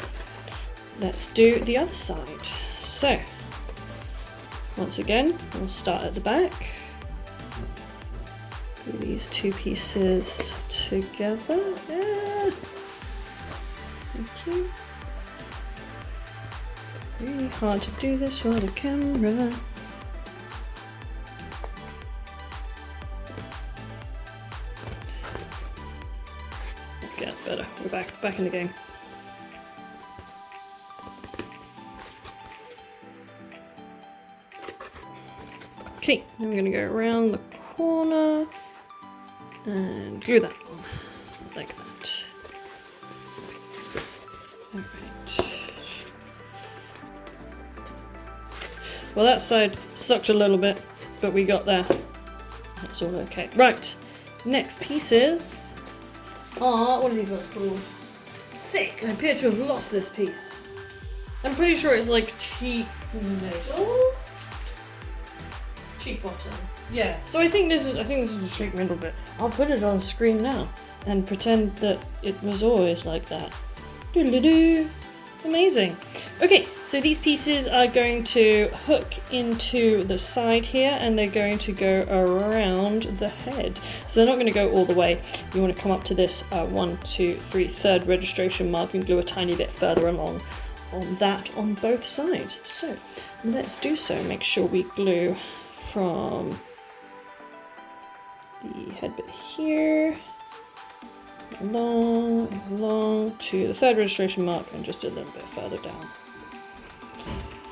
Let's do the other side. So, once again, we'll start at the back. Glue these two pieces together. Yeah. Thank you. Really hard to do this for the camera. Okay, that's better. We're back in the game. Okay, then we're going to go around the corner and glue that on, like that. Alright. Well, that side sucked a little bit, but we got there. That's all okay. Right, next pieces are, what are these ones called? Sick! I appear to have lost this piece. I'm pretty sure it's like cheek middle? Cheek bottom. Yeah. So I think this is the cheek middle bit. I'll put it on screen now and pretend that it was always like that. Doo-doo-doo. Amazing. Okay, so these pieces are going to hook into the side here, and they're going to go around the head. So they're not going to go all the way. You want to come up to this 1, 2, 3, third registration mark and glue a tiny bit further along on that on both sides. So let's do so. Make sure we glue from the head bit here along to the third registration mark and just a little bit further down.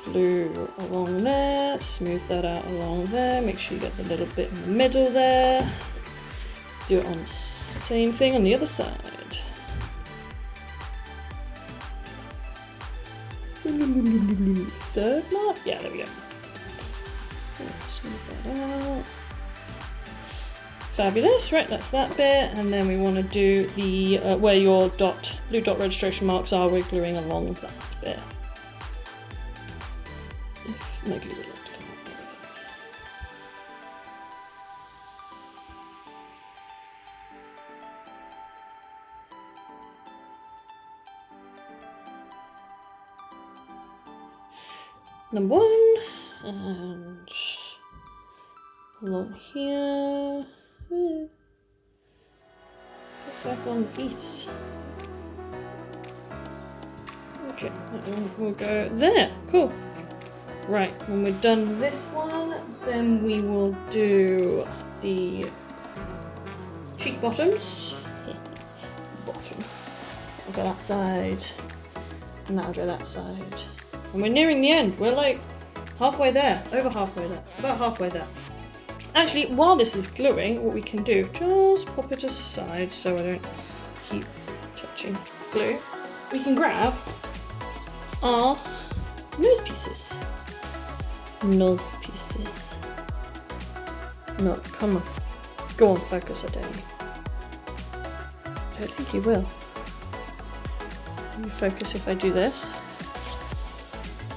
Glue along there, smooth that out along there, make sure you get the little bit in the middle there. Do it on the same thing on the other side. Third mark? Yeah, there we go. Smooth that out. Fabulous, right, that's that bit, and then we want to do the where your blue dot registration marks are, we're gluing along that bit. If my glue would like to come number 1, and along here. Put back on the piece. Okay, that one will go there. Cool. Right, when we're done with this one, then we will do the cheek bottoms. Bottom. I'll go that side, and that'll go that side. And we're nearing the end. We're like halfway there, over halfway there, about halfway there. Actually, while this is gluing, what we can do, just pop it aside so I don't keep touching glue. We can grab our nose pieces. Nose pieces. No, come on. Go on, focus, I dare you. I don't think you will. Can you focus if I do this?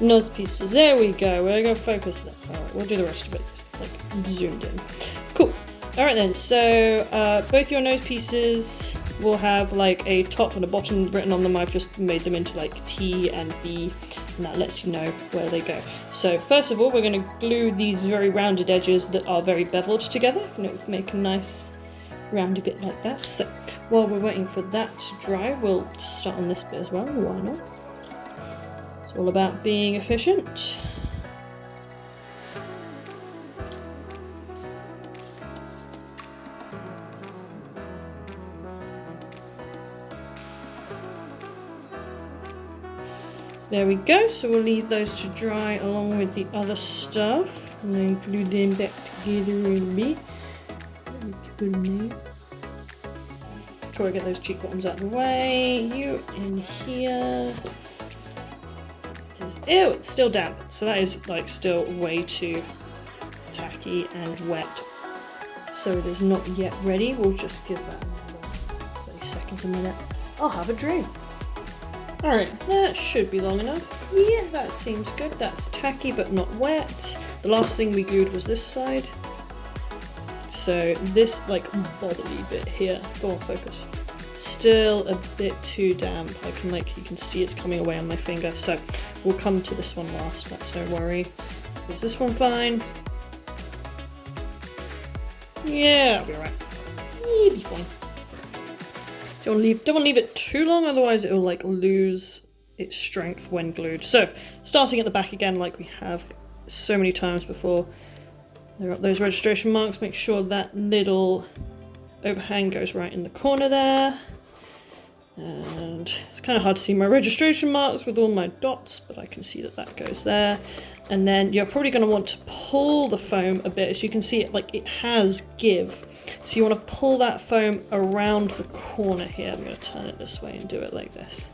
Nose pieces, there we go. We're gonna focus that. Alright, we'll do the rest of it, like zoomed in. Cool. Alright then, so both your nose pieces will have like a top and a bottom written on them. I've just made them into like T and B, and that lets you know where they go. So first of all, we're going to glue these very rounded edges that are very beveled together. You know, make a nice roundy bit like that. So while we're waiting for that to dry, we'll start on this bit as well. Why not? It's all about being efficient. There we go, so we'll leave those to dry along with the other stuff, and then glue them back together a bit. Gotta get those cheek bottoms out of the way. You in here. Ew, it's still damp, so that is like still way too tacky and wet. So it is not yet ready. We'll just give that another 30 seconds, a minute. I'll have a drink. Alright, that should be long enough. Yeah, that seems good. That's tacky but not wet. The last thing we glued was this side. So this like bodily bit here, go on focus, still a bit too damp. I can you can see it's coming away on my finger. So we'll come to this one last, that's no worry. Is this one fine? Yeah, I'll be alright. You'll be fine. Don't want to leave it too long, otherwise it will like lose its strength when glued. So starting at the back again, like we have so many times before, there are those registration marks. Make sure that little overhang goes right in the corner there. And it's kind of hard to see my registration marks with all my dots, but I can see that that goes there. And then you're probably going to want to pull the foam a bit. As you can see, it has give. So you want to pull that foam around the corner here. I'm going to turn it this way and do it like this.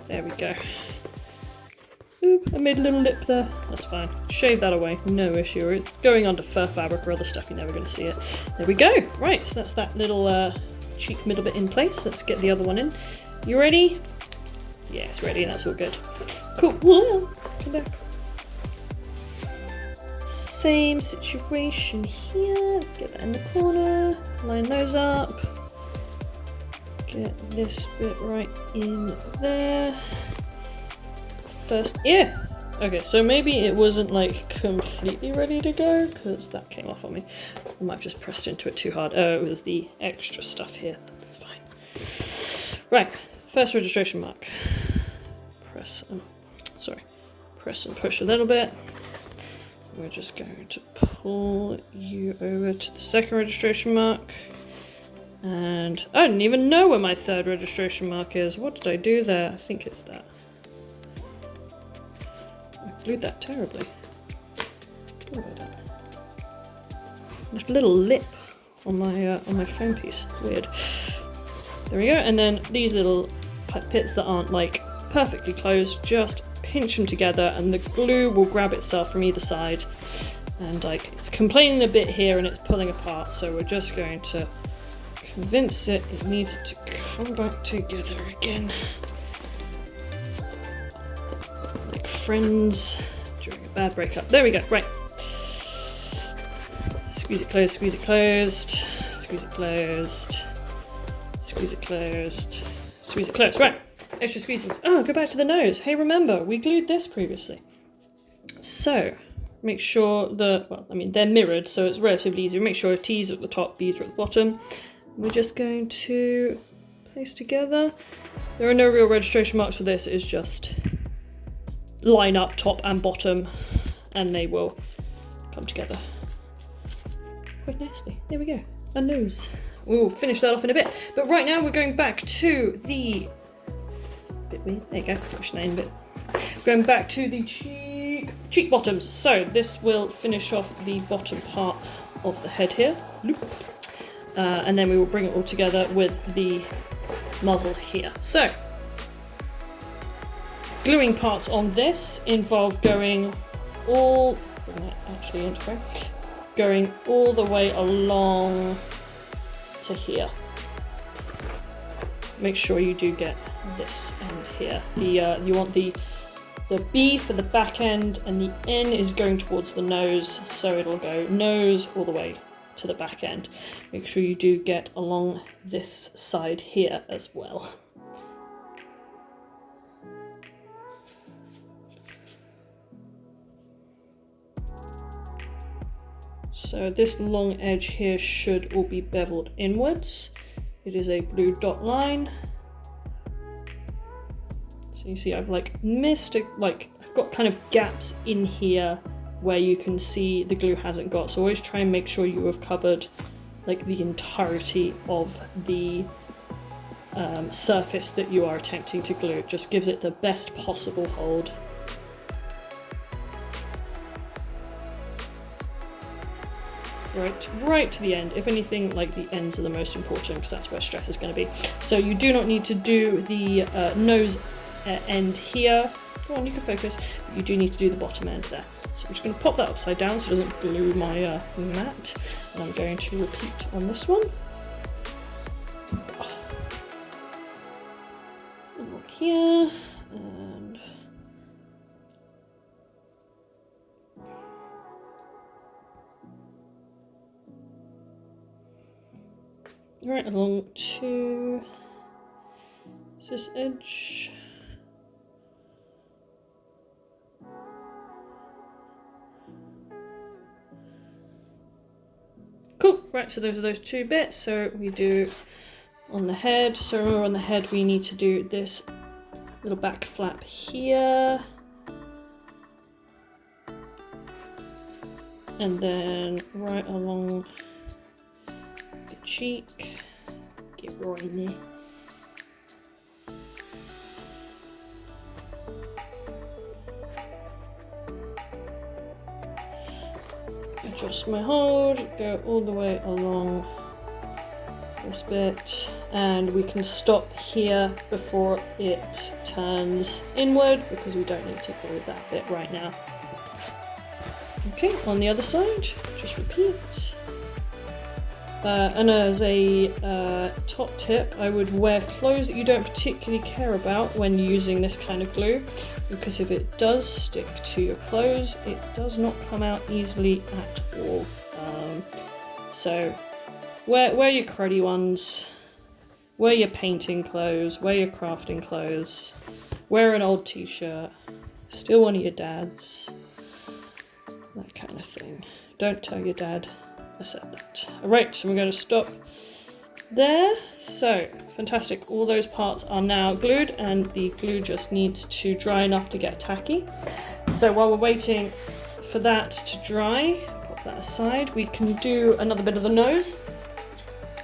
There we go. Oop, I made a little lip there. That's fine. Shave that away, no issue. It's going onto fur fabric or other stuff, you're never going to see it. There we go. Right, so that's that little cheek middle bit in place. Let's get the other one in. You ready? Yeah, it's ready. That's all good. Cool. Whoa, come back. Same situation here. Let's get that in the corner. Line those up. Get this bit right in there. First, yeah. Okay, so maybe it wasn't like completely ready to go because that came off on me. I might have just pressed into it too hard. Oh, it was the extra stuff here. That's fine. Right, first registration mark. Press and push a little bit. We're just going to pull you over to the second registration mark. And I didn't even know where my third registration mark is. What did I do there? I think it's that. I glued that terribly. What have I done? Left a little lip on my foam piece. Weird. There we go. And then these little pits that aren't like perfectly closed, just pinch them together and the glue will grab itself from either side. And like it's complaining a bit here and it's pulling apart, so we're just going to convince it needs to come back together again. Like friends during a bad breakup. There we go, right. Squeeze it closed, squeeze it closed, squeeze it closed, squeeze it closed, squeeze it closed, right. extra squeezings. Oh, go back to the nose. Hey, remember, we glued this previously. So, make sure that, well, I mean, they're mirrored, so it's relatively easy. Make sure T's at the top, B's are at the bottom. We're just going to place together. There are no real registration marks for this, it's just line up top and bottom, and they will come together quite nicely. There we go, a nose. We'll finish that off in a bit, but right now we're going back to the bit weird. There you go, squish that in a bit. We're going back to the cheek bottoms. So this will finish off the bottom part of the head here, and then we will bring it all together with the muzzle here. So gluing parts on this involve going all, bring that actually into frame, going all the way along to here. Make sure you do get this end here. You want the B for the back end, and the N is going towards the nose, so it'll go nose all the way to the back end. Make sure you do get along this side here as well. So this long edge here should all be beveled inwards. It is a blue dot line. So you see I've like missed, I've got kind of gaps in here where you can see the glue hasn't got. So always try and make sure you have covered like the entirety of the surface that you are attempting to glue. It just gives it the best possible hold. Right to the end. If anything, like the ends are the most important because that's where stress is going to be. So you do not need to do the nose end here. Go on, you can focus. But you do need to do the bottom end there. So I'm just going to pop that upside down so it doesn't glue my mat. And I'm going to repeat on this one. And one here. And right along to this edge. Cool, right, so those are those two bits. So we do on the head. So remember on the head we need to do this little back flap here. And then right along the cheek, get right in there. Adjust my hold, go all the way along this bit, and we can stop here before it turns inward because we don't need to glue that bit right now. Okay, on the other side, just repeat. And as a top tip, I would wear clothes that you don't particularly care about when using this kind of glue, because if it does stick to your clothes, it does not come out easily at all. So wear your cruddy ones, wear your painting clothes, wear your crafting clothes, wear an old t-shirt, steal one of your dad's, that kind of thing. Don't tell your dad I said that. Alright, so we're going to stop there. So, fantastic. All those parts are now glued and the glue just needs to dry enough to get tacky. So while we're waiting for that to dry, pop that aside, we can do another bit of the nose.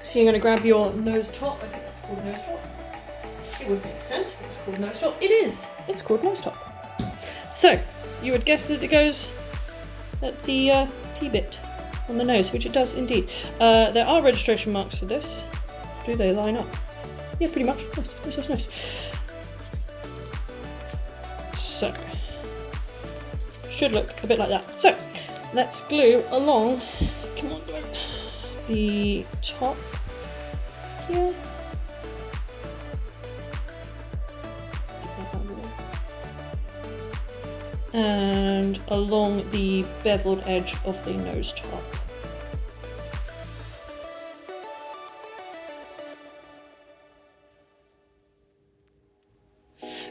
So you're going to grab your nose top. I think that's called nose top. It would make sense if it's called nose top. It is. It's called nose top. So, you would guess that it goes at the T-bit on the nose, which it does indeed. There are registration marks for this. Do they line up? Yeah, pretty much. Nice. So, should look a bit like that. So, let's glue along, come on, the top here. And along the beveled edge of the nose top.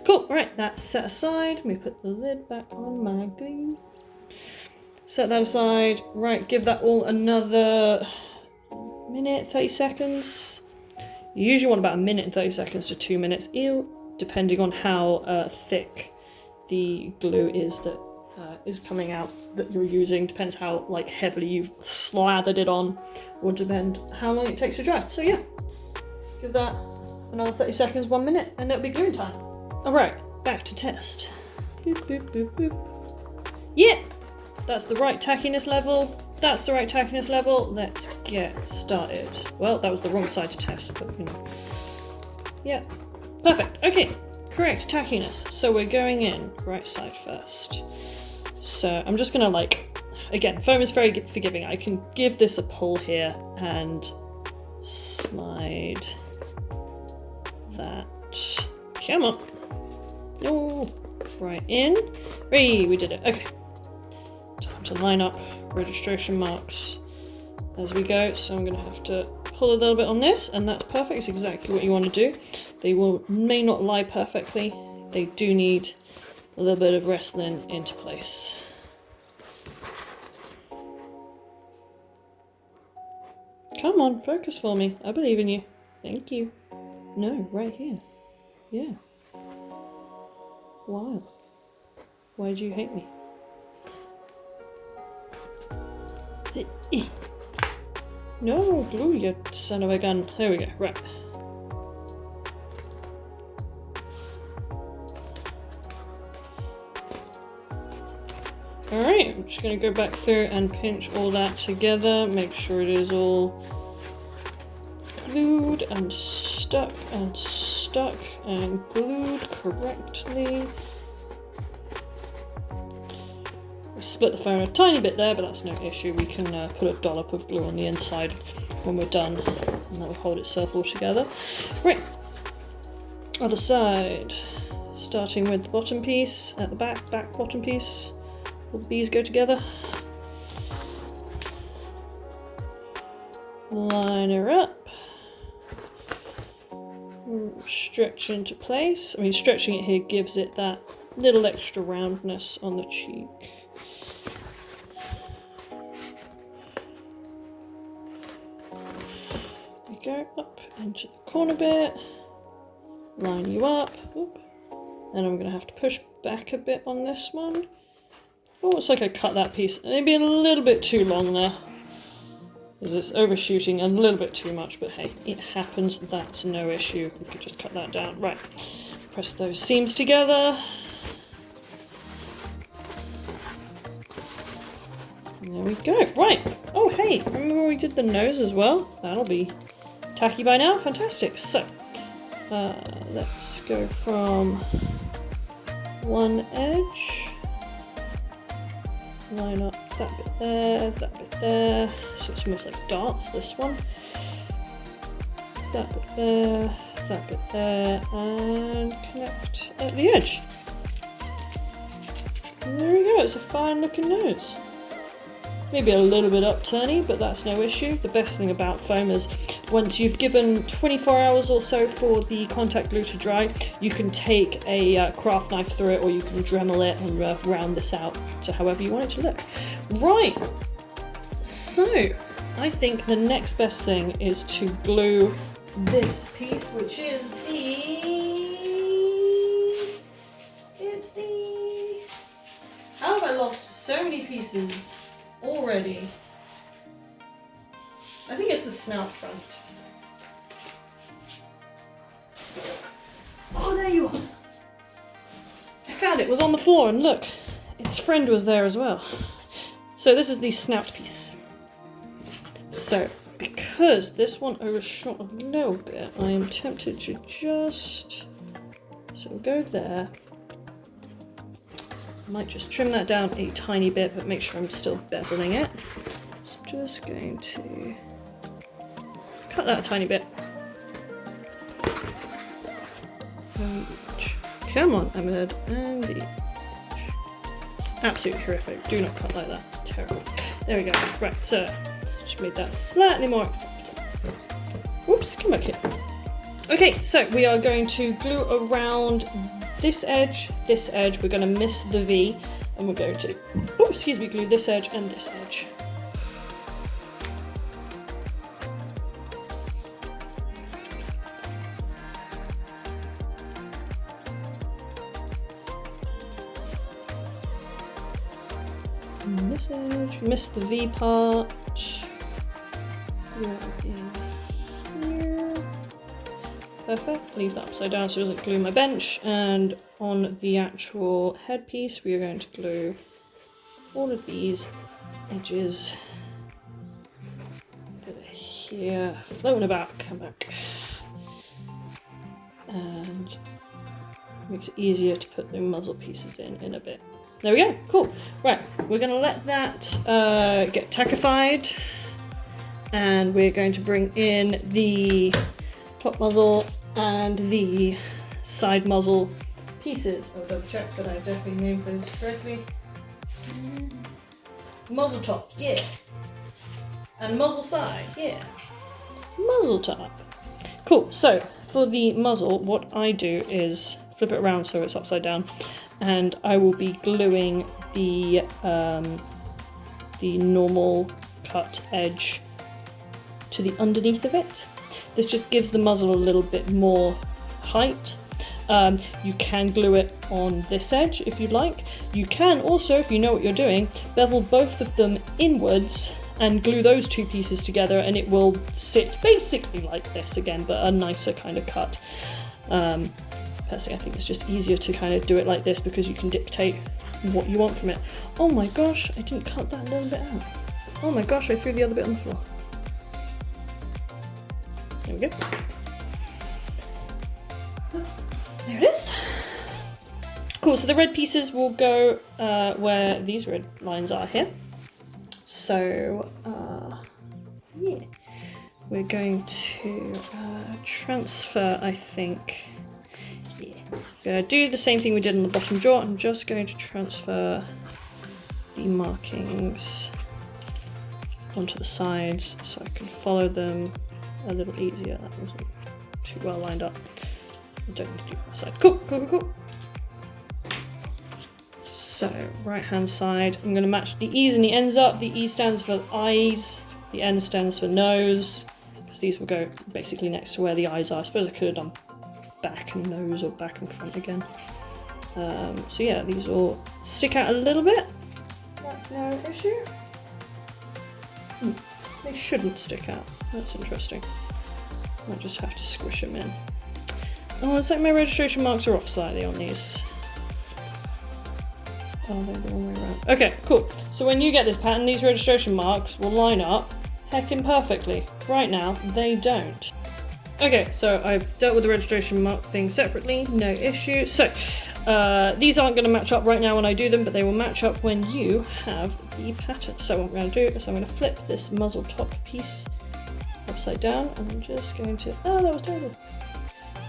Cool, right, that's set aside. Let me put the lid back on my glue. Set that aside. Right, give that all another minute, 30 seconds. You usually want about a minute and 30 seconds to 2 minutes, depending on how thick the glue is that is coming out that you're using. Depends how like heavily you've slathered it on, or depend how long it takes to dry. So yeah, give that another 30 seconds, 1 minute, and that'll be gluing time. All right, back to test. Boop, boop, boop, boop. Yeah, that's the right tackiness level. That's the right tackiness level. Let's get started. Well, that was the wrong side to test, but you know. Yeah, perfect. Okay, correct tackiness. So we're going in right side first. So I'm just gonna like, again, foam is very forgiving. I can give this a pull here and slide that. Come on. No, right in. Hey, we did it. Okay. Time to line up registration marks as we go. So I'm gonna have to pull a little bit on this, and that's perfect. It's exactly what you want to do. They may not lie perfectly. They do need a little bit of wrestling into place. Come on, focus for me. I believe in you. Thank you. No, right here. Yeah. Wow. Why do you hate me? No, glue, you son of a gun. There we go, right. Alright, I'm just going to go back through and pinch all that together, make sure it is all glued and stuck and glued correctly. We split the foam a tiny bit there, but that's no issue. We can put a dollop of glue on the inside when we're done, and that will hold itself all together. Right, other side. Starting with the bottom piece at the back bottom piece. All the bees go together. Line her up. Stretch into place. I mean, stretching it here gives it that little extra roundness on the cheek. You go up into the corner bit. Line you up. Oop. And I'm going to have to push back a bit on this one. Oh, it's like I cut that piece maybe a little bit too long there. Because it's overshooting a little bit too much, but hey, it happens, that's no issue. We could just cut that down. Right, press those seams together. And there we go. Right, oh hey, remember we did the nose as well? That'll be tacky by now, fantastic. So, let's go from one edge. Line up that bit there, so it's almost like darts, this one. That bit there, and connect at the edge. And there we go, it's a fine looking nose. Maybe a little bit upturny, but that's no issue. The best thing about foam is once you've given 24 hours or so for the contact glue to dry, you can take a craft knife through it, or you can Dremel it and round this out to however you want it to look. Right, so I think the next best thing is to glue this piece, which is how have I lost so many pieces already? I think it's the snout front. Oh, there you are. I found it. It was on the floor, and look, its friend was there as well. So this is the snout piece. So because this one overshot a little bit, I am tempted to just go there. I might just trim that down a tiny bit, but make sure I'm still beveling it. So I'm just going to cut that a tiny bit. And the edge. Come on, Ahmed, and the edge. Absolutely horrific. Do not cut like that. Terrible. There we go. Right, so just made that slightly more acceptable. Whoops, come back here. Okay, so we are going to glue around this edge, we're going to miss the V, and we're going to, oh, excuse me, glue this edge and this edge. And this edge, miss the V part, glue it in here. Perfect, leave that upside down so it doesn't glue my bench, and on the actual headpiece we are going to glue all of these edges. Put it here, floating about, come back. And makes it easier to put the muzzle pieces in a bit. There we go, cool. Right, we're gonna let that get tackified, and we're going to bring in the top muzzle and the side muzzle pieces. I'll double check that I definitely named those correctly. Muzzle top, yeah. And muzzle side, yeah. Muzzle top. Cool, so for the muzzle, what I do is flip it around so it's upside down, and I will be gluing the normal cut edge to the underneath of it. This just gives the muzzle a little bit more height. You can glue it on this edge if you'd like. You can also, if you know what you're doing, bevel both of them inwards and glue those two pieces together, and it will sit basically like this again, but a nicer kind of cut. Personally, I think it's just easier to kind of do it like this because you can dictate what you want from it. Oh my gosh, I didn't cut that little bit out. Oh my gosh, I threw the other bit on the floor. There we go. There it is. Cool, so the red pieces will go where these red lines are here. So, yeah, we're going to transfer, I think. Yeah, gonna do the same thing we did on the bottom jaw. I'm just going to transfer the markings onto the sides so I can follow them a little easier. That wasn't too well lined up. I don't need to do my side. Cool, cool, cool, cool. So, right hand side, I'm going to match the E's and the N's up. The E stands for eyes, the N stands for nose, because these will go basically next to where the eyes are. I suppose I could have done back and nose or back and front again. So yeah, these will stick out a little bit. That's no issue. They shouldn't stick out. That's interesting. I'll just have to squish them in. Oh, it's like my registration marks are off slightly on these. Oh, they're the wrong way around. Okay, cool. So when you get this pattern, these registration marks will line up heckin' perfectly. Right now, they don't. Okay, so I've dealt with the registration mark thing separately, no issue. So, these aren't going to match up right now when I do them, but they will match up when you have the pattern. So what I'm going to do is I'm going to flip this muzzle top piece upside down, and I'm just going to, oh, that was terrible.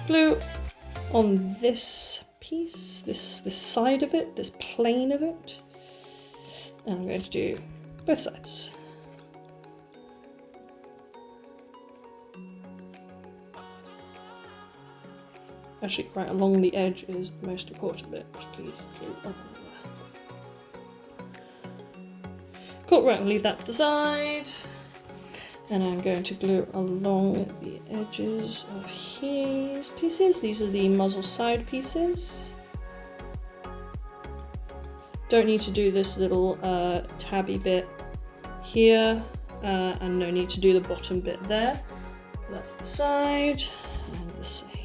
Glue on this piece, this side of it, this plane of it, and I'm going to do both sides. Actually, right along the edge is the most important bit. Please glue on there. Cool, right, I'll leave that to the side. And I'm going to glue along the edges of these pieces. These are the muzzle side pieces. Don't need to do this little tabby bit here, and no need to do the bottom bit there. That's the side, and the same.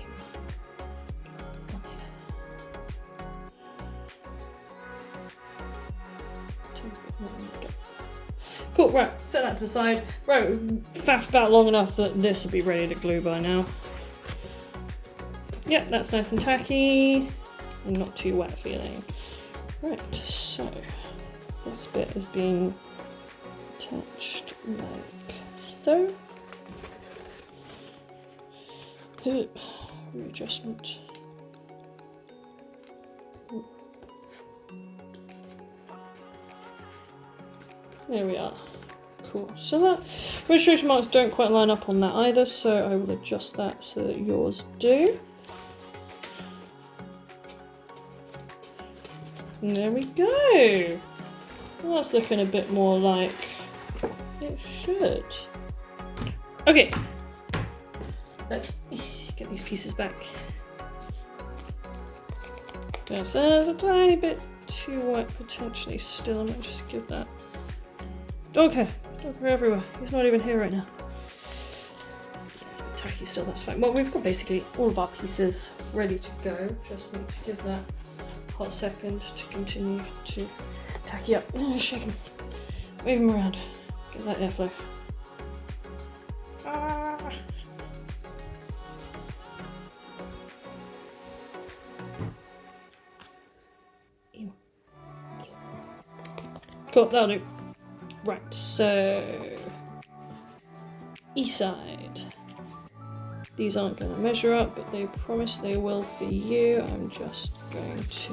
Cool, right, set that to the side. Right, faffed about long enough that this will be ready to glue by now. Yep, that's nice and tacky, and not too wet feeling. Right, so this bit is being attached like so. Readjustment. There we are. Cool. So that registration marks don't quite line up on that either, so I will adjust that so that yours do. And there we go. Well, that's looking a bit more like it should. Okay, let's get these pieces back. Yes, there's a tiny bit too wet potentially still. I might just give that. Dog hair everywhere. He's not even here right now. Yeah, it's a bit tacky still, that's fine. Well, we've got basically all of our pieces ready to go. Just need to give that a hot second to continue to tacky up. Shake him. Wave him around. Get that airflow. Ah. Ew. Cool, that'll do. Right, so east side. These aren't going to measure up, but they promise they will for you. I'm just going to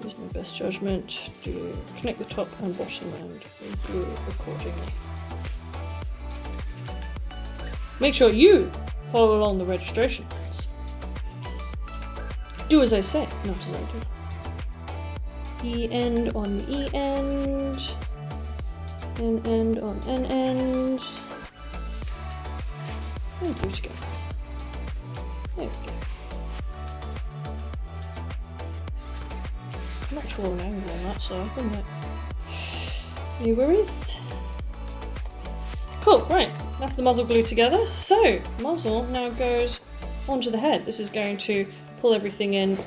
use my best judgment to connect the top and bottom and glue accordingly. Make sure you follow along the registration lines. Do as I say, not as I do. E end on E end. N end on N end. And glue together. There we go. Much more an angle on that side, isn't it? No worries. Cool, right. That's the muzzle glued together. So, muzzle now goes onto the head. This is going to pull everything in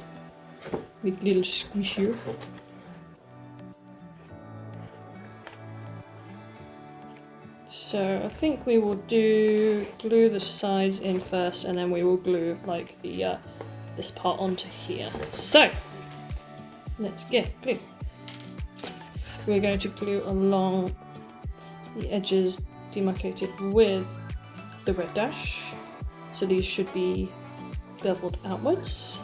with little squishier. So I think we will glue the sides in first, and then we will glue like the this part onto here. So let's get glue. We're going to glue along the edges demarcated with the red dash. So these should be beveled outwards.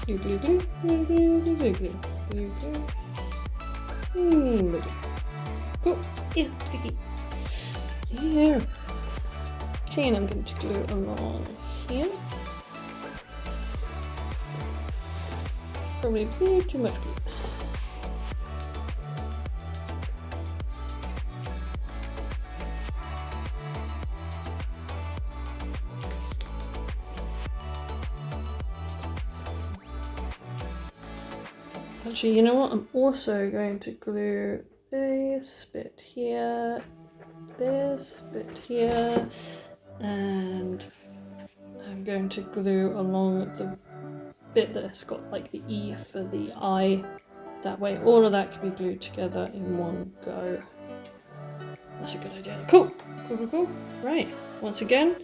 Glue, glue, glue, glue, glue, glue, glue, glue, glue, glue. Cool. Ew, sticky. Here. Okay, and I'm going to glue along here. Probably a bit too much glue. Actually, you know what? I'm also going to glue this bit here, this bit here, and I'm going to glue along the bit that's got like the E for the eye. That way all of that can be glued together in one go. That's a good idea. Cool, cool, cool, cool. Right, once again,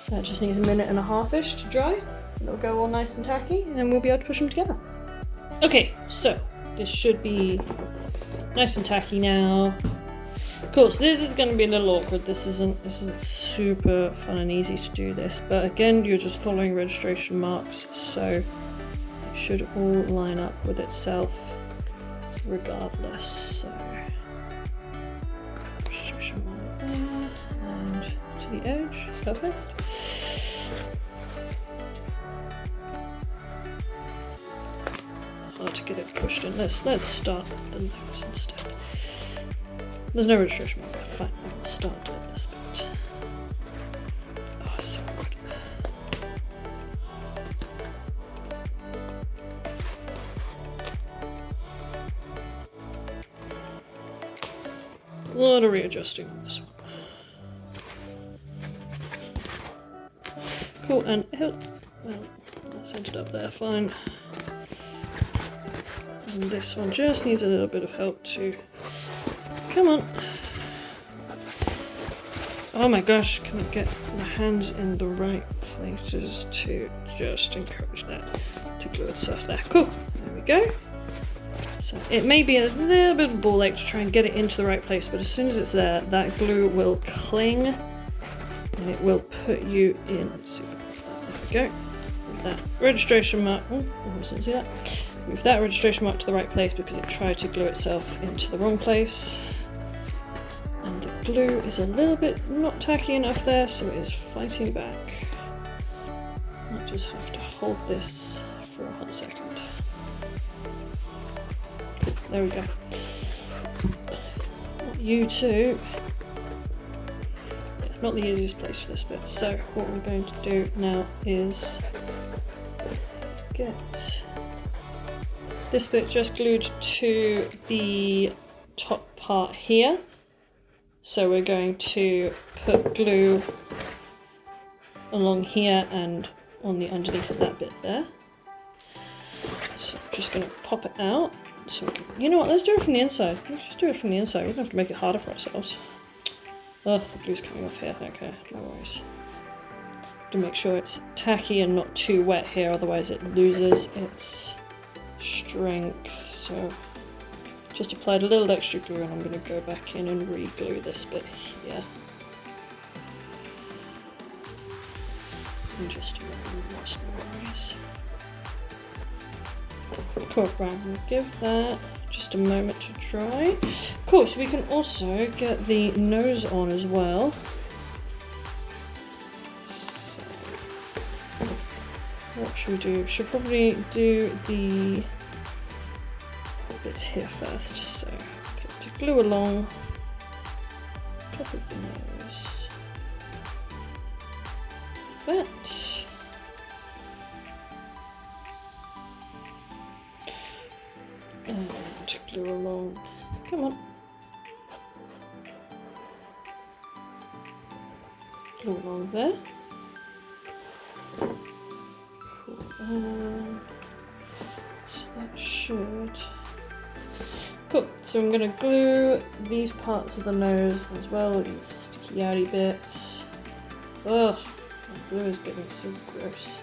that just needs a minute and a half-ish to dry. It'll go all nice and tacky, and then we'll be able to push them together. Okay, so this should be nice and tacky now. Cool, so this is going to be a little awkward. This isn't super fun and easy to do this, but again, you're just following registration marks, so it should all line up with itself regardless. So registration mark there and to the edge, perfect. Hard to get it pushed in. Let's start with the nose instead. There's no registration mark, fine, we'll start at this bit. Oh, so good. A lot of readjusting on this one. Cool, and well, that's ended up there fine. And this one just needs a little bit of help too. Come on. Oh my gosh, can I get my hands in the right places to just encourage that to glue itself there. Cool, there we go. So it may be a little bit of a ball ache to try and get it into the right place, but as soon as it's there, that glue will cling and it will put you in. Let's see if I can get that. There we go. With that registration mark. Oh, I didn't see that. Move that registration mark to the right place because it tried to glue itself into the wrong place. And the glue is a little bit not tacky enough there, so it is fighting back. I just have to hold this for a hot second. There we go. You too. Yeah, not the easiest place for this bit. So what we're going to do now is get this bit just glued to the top part here. So we're going to put glue along here and on the underneath of that bit there. So I'm just going to pop it out. So we can, you know what, let's do it from the inside. Let's just do it from the inside. We don't have to make it harder for ourselves. Oh, the glue's coming off here. Okay, no worries. To make sure it's tacky and not too wet here, otherwise it loses its strength. So just applied a little extra glue and I'm going to go back in and re-glue this bit here. And just no worries. Cool, right, we'll give that just a moment to dry. Cool, so we can also get the nose on as well. So, what should we do? Should probably do the bits here first. So, get to glue along top of the nose. That. And glue along. Come on. Glue along there. So that should. Cool. So I'm going to glue these parts of the nose as well, these sticky outy bits. Ugh, the glue is getting so gross.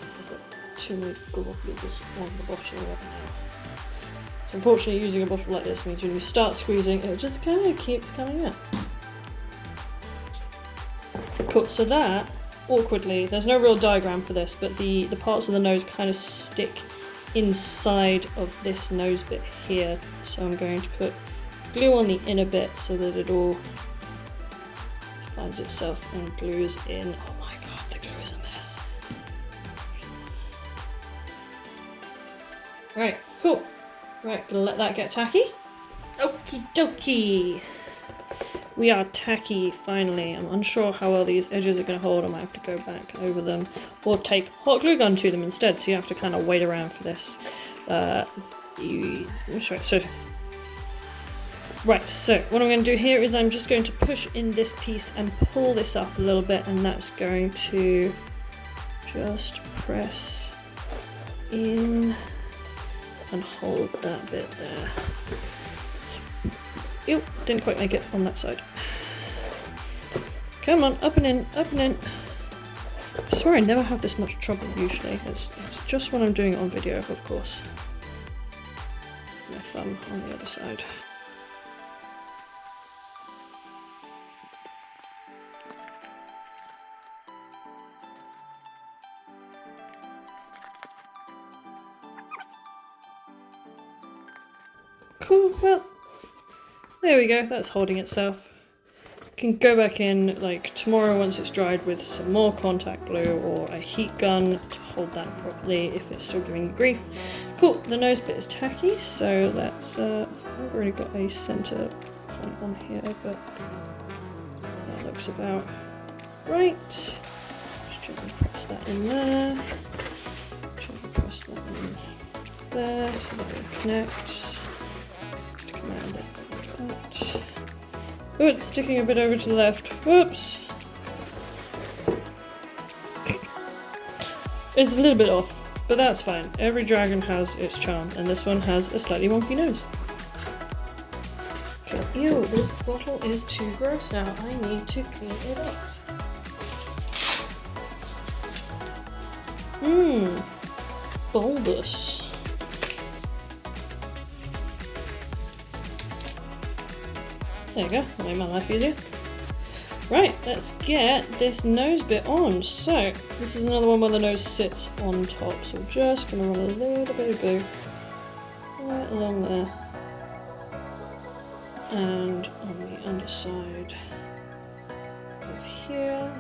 I've got too many globules on the bottle right now. So unfortunately, using a bottle like this means when you start squeezing, it just kind of keeps coming out. Cool, so that, awkwardly, there's no real diagram for this, but the parts of the nose kind of stick inside of this nose bit here. So I'm going to put glue on the inner bit so that it all finds itself and glues in. Oh my god, the glue is a mess. Right, cool. Right, gonna let that get tacky. Okie dokie. We are tacky, finally. I'm unsure how well these edges are going to hold. I might have to go back over them or take hot glue gun to them instead, so you have to kind of wait around for this. So what I'm going to do here is I'm just going to push in this piece and pull this up a little bit, and that's going to just press in and hold that bit there. Ew, didn't quite make it on that side. Come on, up and in, up and in. I swear I never have this much trouble usually. It's just when I'm doing it on video, of course. My thumb on the other side. Cool, well, there we go, that's holding itself. Can go back in like tomorrow once it's dried with some more contact glue or a heat gun to hold that properly if it's still giving grief. Cool, the nose bit is tacky, so that's, I've already got a center point on here, but that looks about right. Just gently press that in there. Gently press that in there so that it connects. Stick around it like that. Oh, it's sticking a bit over to the left. Whoops! It's a little bit off, but that's fine. Every dragon has its charm, and this one has a slightly wonky nose. Okay, ew, this bottle is too gross now. I need to clean it up. Bulbous. There you go, that made my life easier. Right, let's get this nose bit on. So, this is another one where the nose sits on top. So we're just going to run a little bit of glue right along there. and on the underside of here.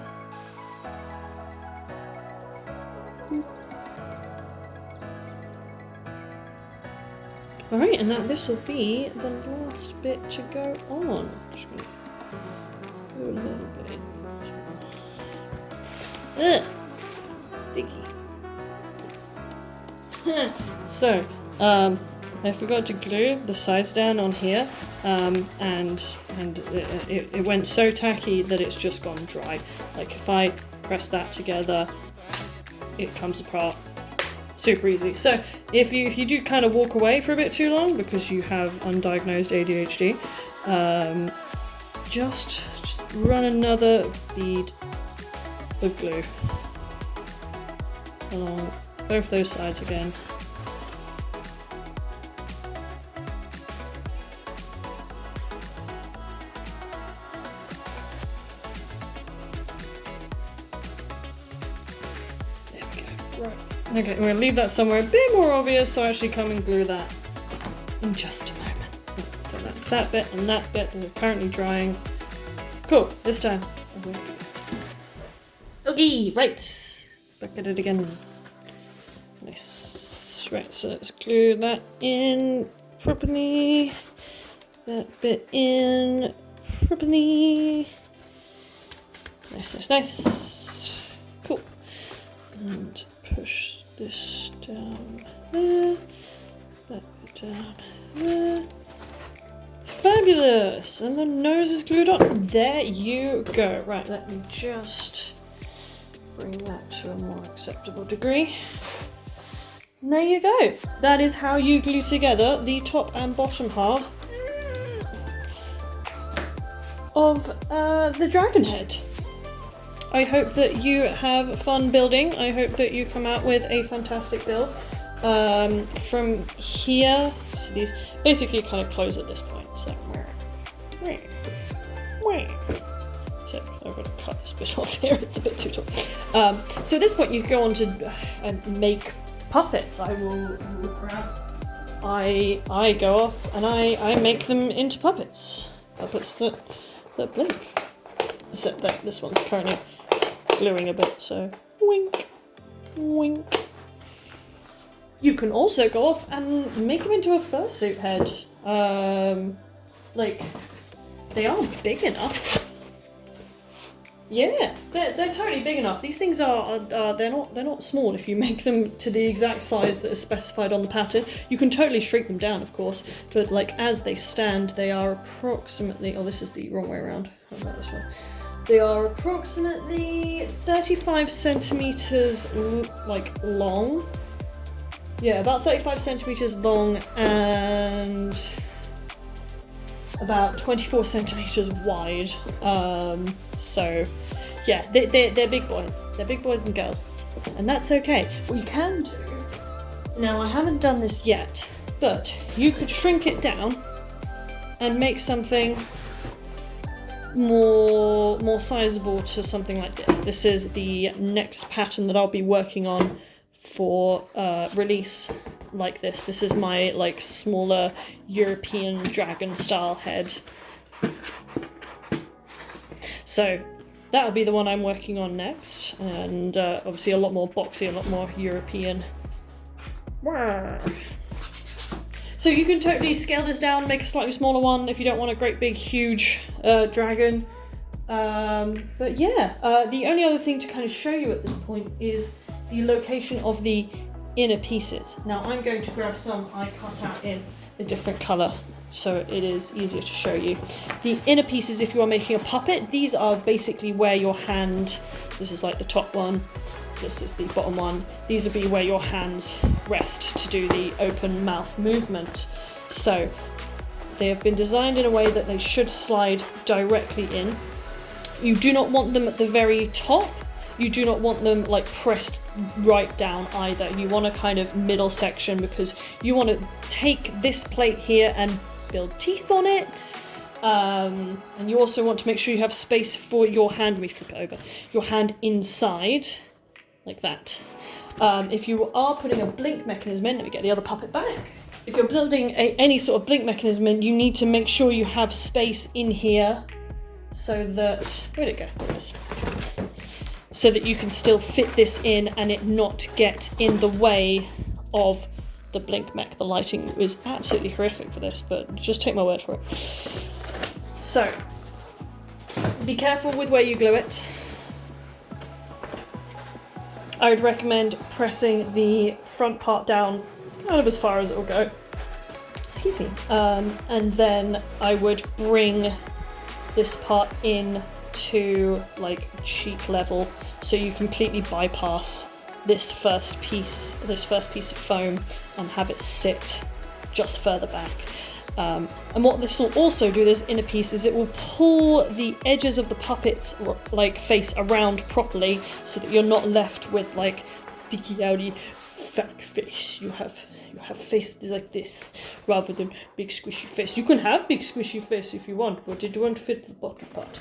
Alright, and now this will be the last bit to go on. Just gonna do a little bit. Ugh! Sticky. So, I forgot to glue the sides down on here, and it went so tacky that it's just gone dry. Like if I press that together, it comes apart super easy. So if you do kind of walk away for a bit too long because you have undiagnosed ADHD, just run another bead of glue along both those sides again. Okay, we're gonna leave that somewhere a bit more obvious, so I actually come and glue that in just a moment. So that's that bit and that bit that are currently drying. Cool, this time. Okay, right. Back at it again. Nice. Right, so let's glue that in properly. That bit in properly. Nice, nice, nice. Cool. And push this down there, that bit down there. Fabulous! And the nose is glued on. There you go. Right, let me just bring that to a more acceptable degree. And there you go. That is how you glue together the top and bottom halves of the dragon head. I hope that you have fun building. I hope that you come out with a fantastic build. From here, so these basically kind of close at this point. So I've got to cut this bit off here. It's a bit too tall. So at this point, you go on to make puppets. I go off and I make them into puppets. Puppets that blink. Except that this one's currently gluing a bit, so wink, wink. You can also go off and make them into a fursuit head. Like, they are big enough. Yeah, they're totally big enough. These things are they're not small if you make them to the exact size that is specified on the pattern. You can totally shrink them down, of course, but like as they stand, they are approximately. Oh, this is the wrong way around. How about this one? They are approximately 35 centimeters like long. Yeah, about 35 centimeters long and about 24 centimeters wide. So yeah, they're big boys. They're big boys and girls, and that's okay. What you can do, now I haven't done this yet, but you could shrink it down and make something more sizable to something like this. This is the next pattern that I'll be working on for release like this. This is my like smaller European dragon style head. So that'll be the one I'm working on next, and obviously a lot more boxy, a lot more European. So you can totally scale this down, make a slightly smaller one if you don't want a great big huge dragon. But yeah, the only other thing to kind of show you at this point is the location of the inner pieces. Now I'm going to grab some I cut out in a different colour so it is easier to show you. The inner pieces, if you are making a puppet, these are basically where your hand, this is like the top one, this is the bottom one, these will be where your hands rest to do the open mouth movement. So they have been designed in a way that they should slide directly in. You do not want them at the very top. You do not want them like pressed right down either. You want a kind of middle section because you want to take this plate here and build teeth on it. And you also want to make sure you have space for your hand. Let me flip it over. Your hand inside like that. If you are putting a blink mechanism in, let me get the other puppet back. If you're building any sort of blink mechanism in, you need to make sure you have space in here so that, where'd it go? There it is. So that you can still fit this in and it not get in the way of the blink mech. The lighting is absolutely horrific for this, but just take my word for it. So, be careful with where you glue it. I would recommend pressing the front part down kind of as far as it will go. Excuse me. And then I would bring this part in to like cheek level, so you completely bypass this first piece of foam and have it sit just further back. And what this will also do, this inner piece, is it will pull the edges of the puppet's like face around properly, so that you're not left with like sticky outy fat face. You have faces like this rather than big squishy face. You can have big squishy face if you want, but it won't fit the bottom part.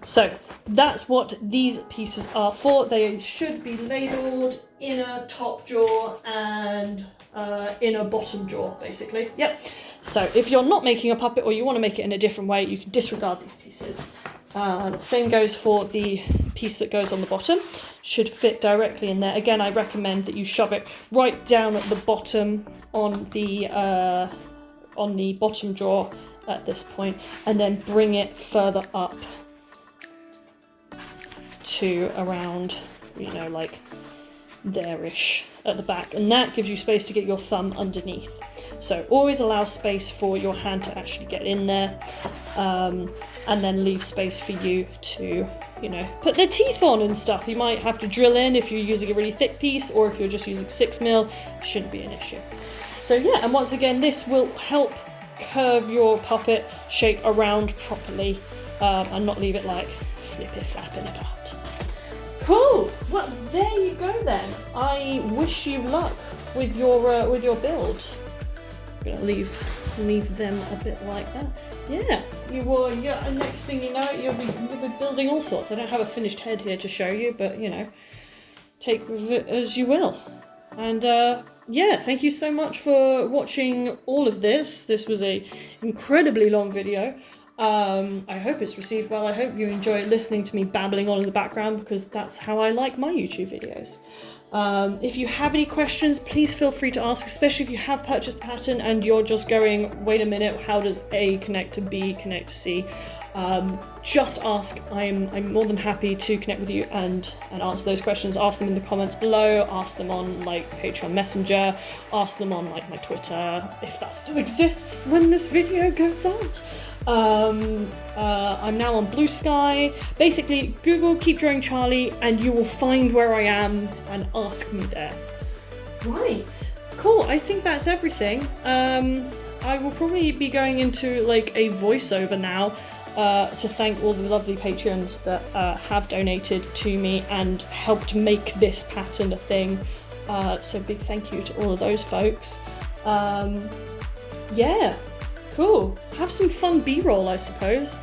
So that's what these pieces are for. They should be labelled inner top jaw and inner bottom jaw, basically. Yep. So if you're not making a puppet or you want to make it in a different way, you can disregard these pieces. Same goes for the piece that goes on the bottom. Should fit directly in there. Again, I recommend that you shove it right down at the bottom on the bottom jaw at this point, and then bring it further up to around, you know, like there-ish at the back, and that gives you space to get your thumb underneath. So always allow space for your hand to actually get in there, and then leave space for you to, you know, put their teeth on and stuff. You might have to drill in if you're using a really thick piece, or if you're just using 6mm, shouldn't be an issue. So yeah, and once again, this will help curve your puppet shape around properly, and not leave it like flippy-flapping about. Cool. Well, there you go then. I wish you luck with your build. I'm gonna leave them a bit like that. Yeah. You will. Yeah. Next thing you know, you'll be building all sorts. I don't have a finished head here to show you, but you know, take with it as you will. And yeah, thank you so much for watching all of this. This was a incredibly long video. I hope it's received well. I hope you enjoy listening to me babbling on in the background, because that's how I like my YouTube videos. If you have any questions, please feel free to ask, especially if you have purchased a pattern and you're just going, wait a minute, how does A connect to B, connect to C? Just ask. I'm more than happy to connect with you and answer those questions. Ask them in the comments below, ask them on like Patreon Messenger, ask them on like my Twitter, if that still exists when this video goes out. I'm now on Blue Sky. Basically, Google Keep Drawing Charlie and you will find where I am and ask me there. Right, cool. I think that's everything. I will probably be going into like a voiceover now to thank all the lovely patrons that have donated to me and helped make this pattern a thing. So big thank you to all of those folks. Yeah. Cool. Have some fun B-roll, I suppose.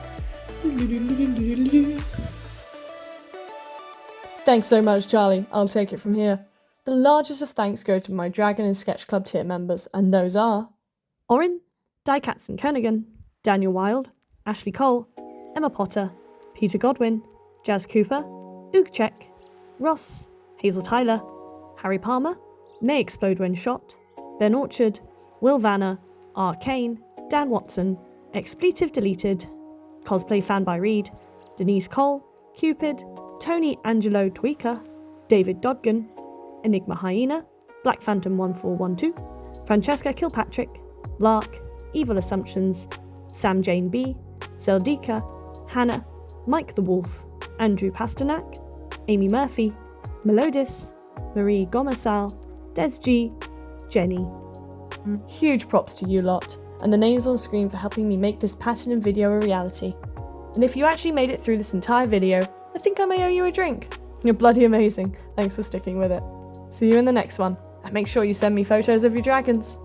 Thanks so much, Charlie. I'll take it from here. The largest of thanks go to my Dragon and Sketch Club tier members, and those are Orin, Die Katzen Kernigan, Daniel Wild, Ashley Cole, Emma Potter, Peter Godwin, Jazz Cooper, Oogchek, Ross, Hazel Tyler, Harry Palmer, May Explode When Shot, Ben Orchard, Will Vanner, Arcane, Dan Watson, Expletive Deleted, Cosplay Fan by Reed, Denise Cole, Cupid, Tony Angelo Tweaker, David Dodgen, Enigma Hyena, Black Phantom 1412, Francesca Kilpatrick, Lark, Evil Assumptions, Sam Jane B, Zeldika, Hannah, Mike the Wolf, Andrew Pasternak, Amy Murphy, Melodis, Marie Gomesal, Des G, Jenny. Huge props to you lot, and the names on screen for helping me make this pattern and video a reality. And if you actually made it through this entire video, I think I may owe you a drink. You're bloody amazing. Thanks for sticking with it. See you in the next one, and make sure you send me photos of your dragons.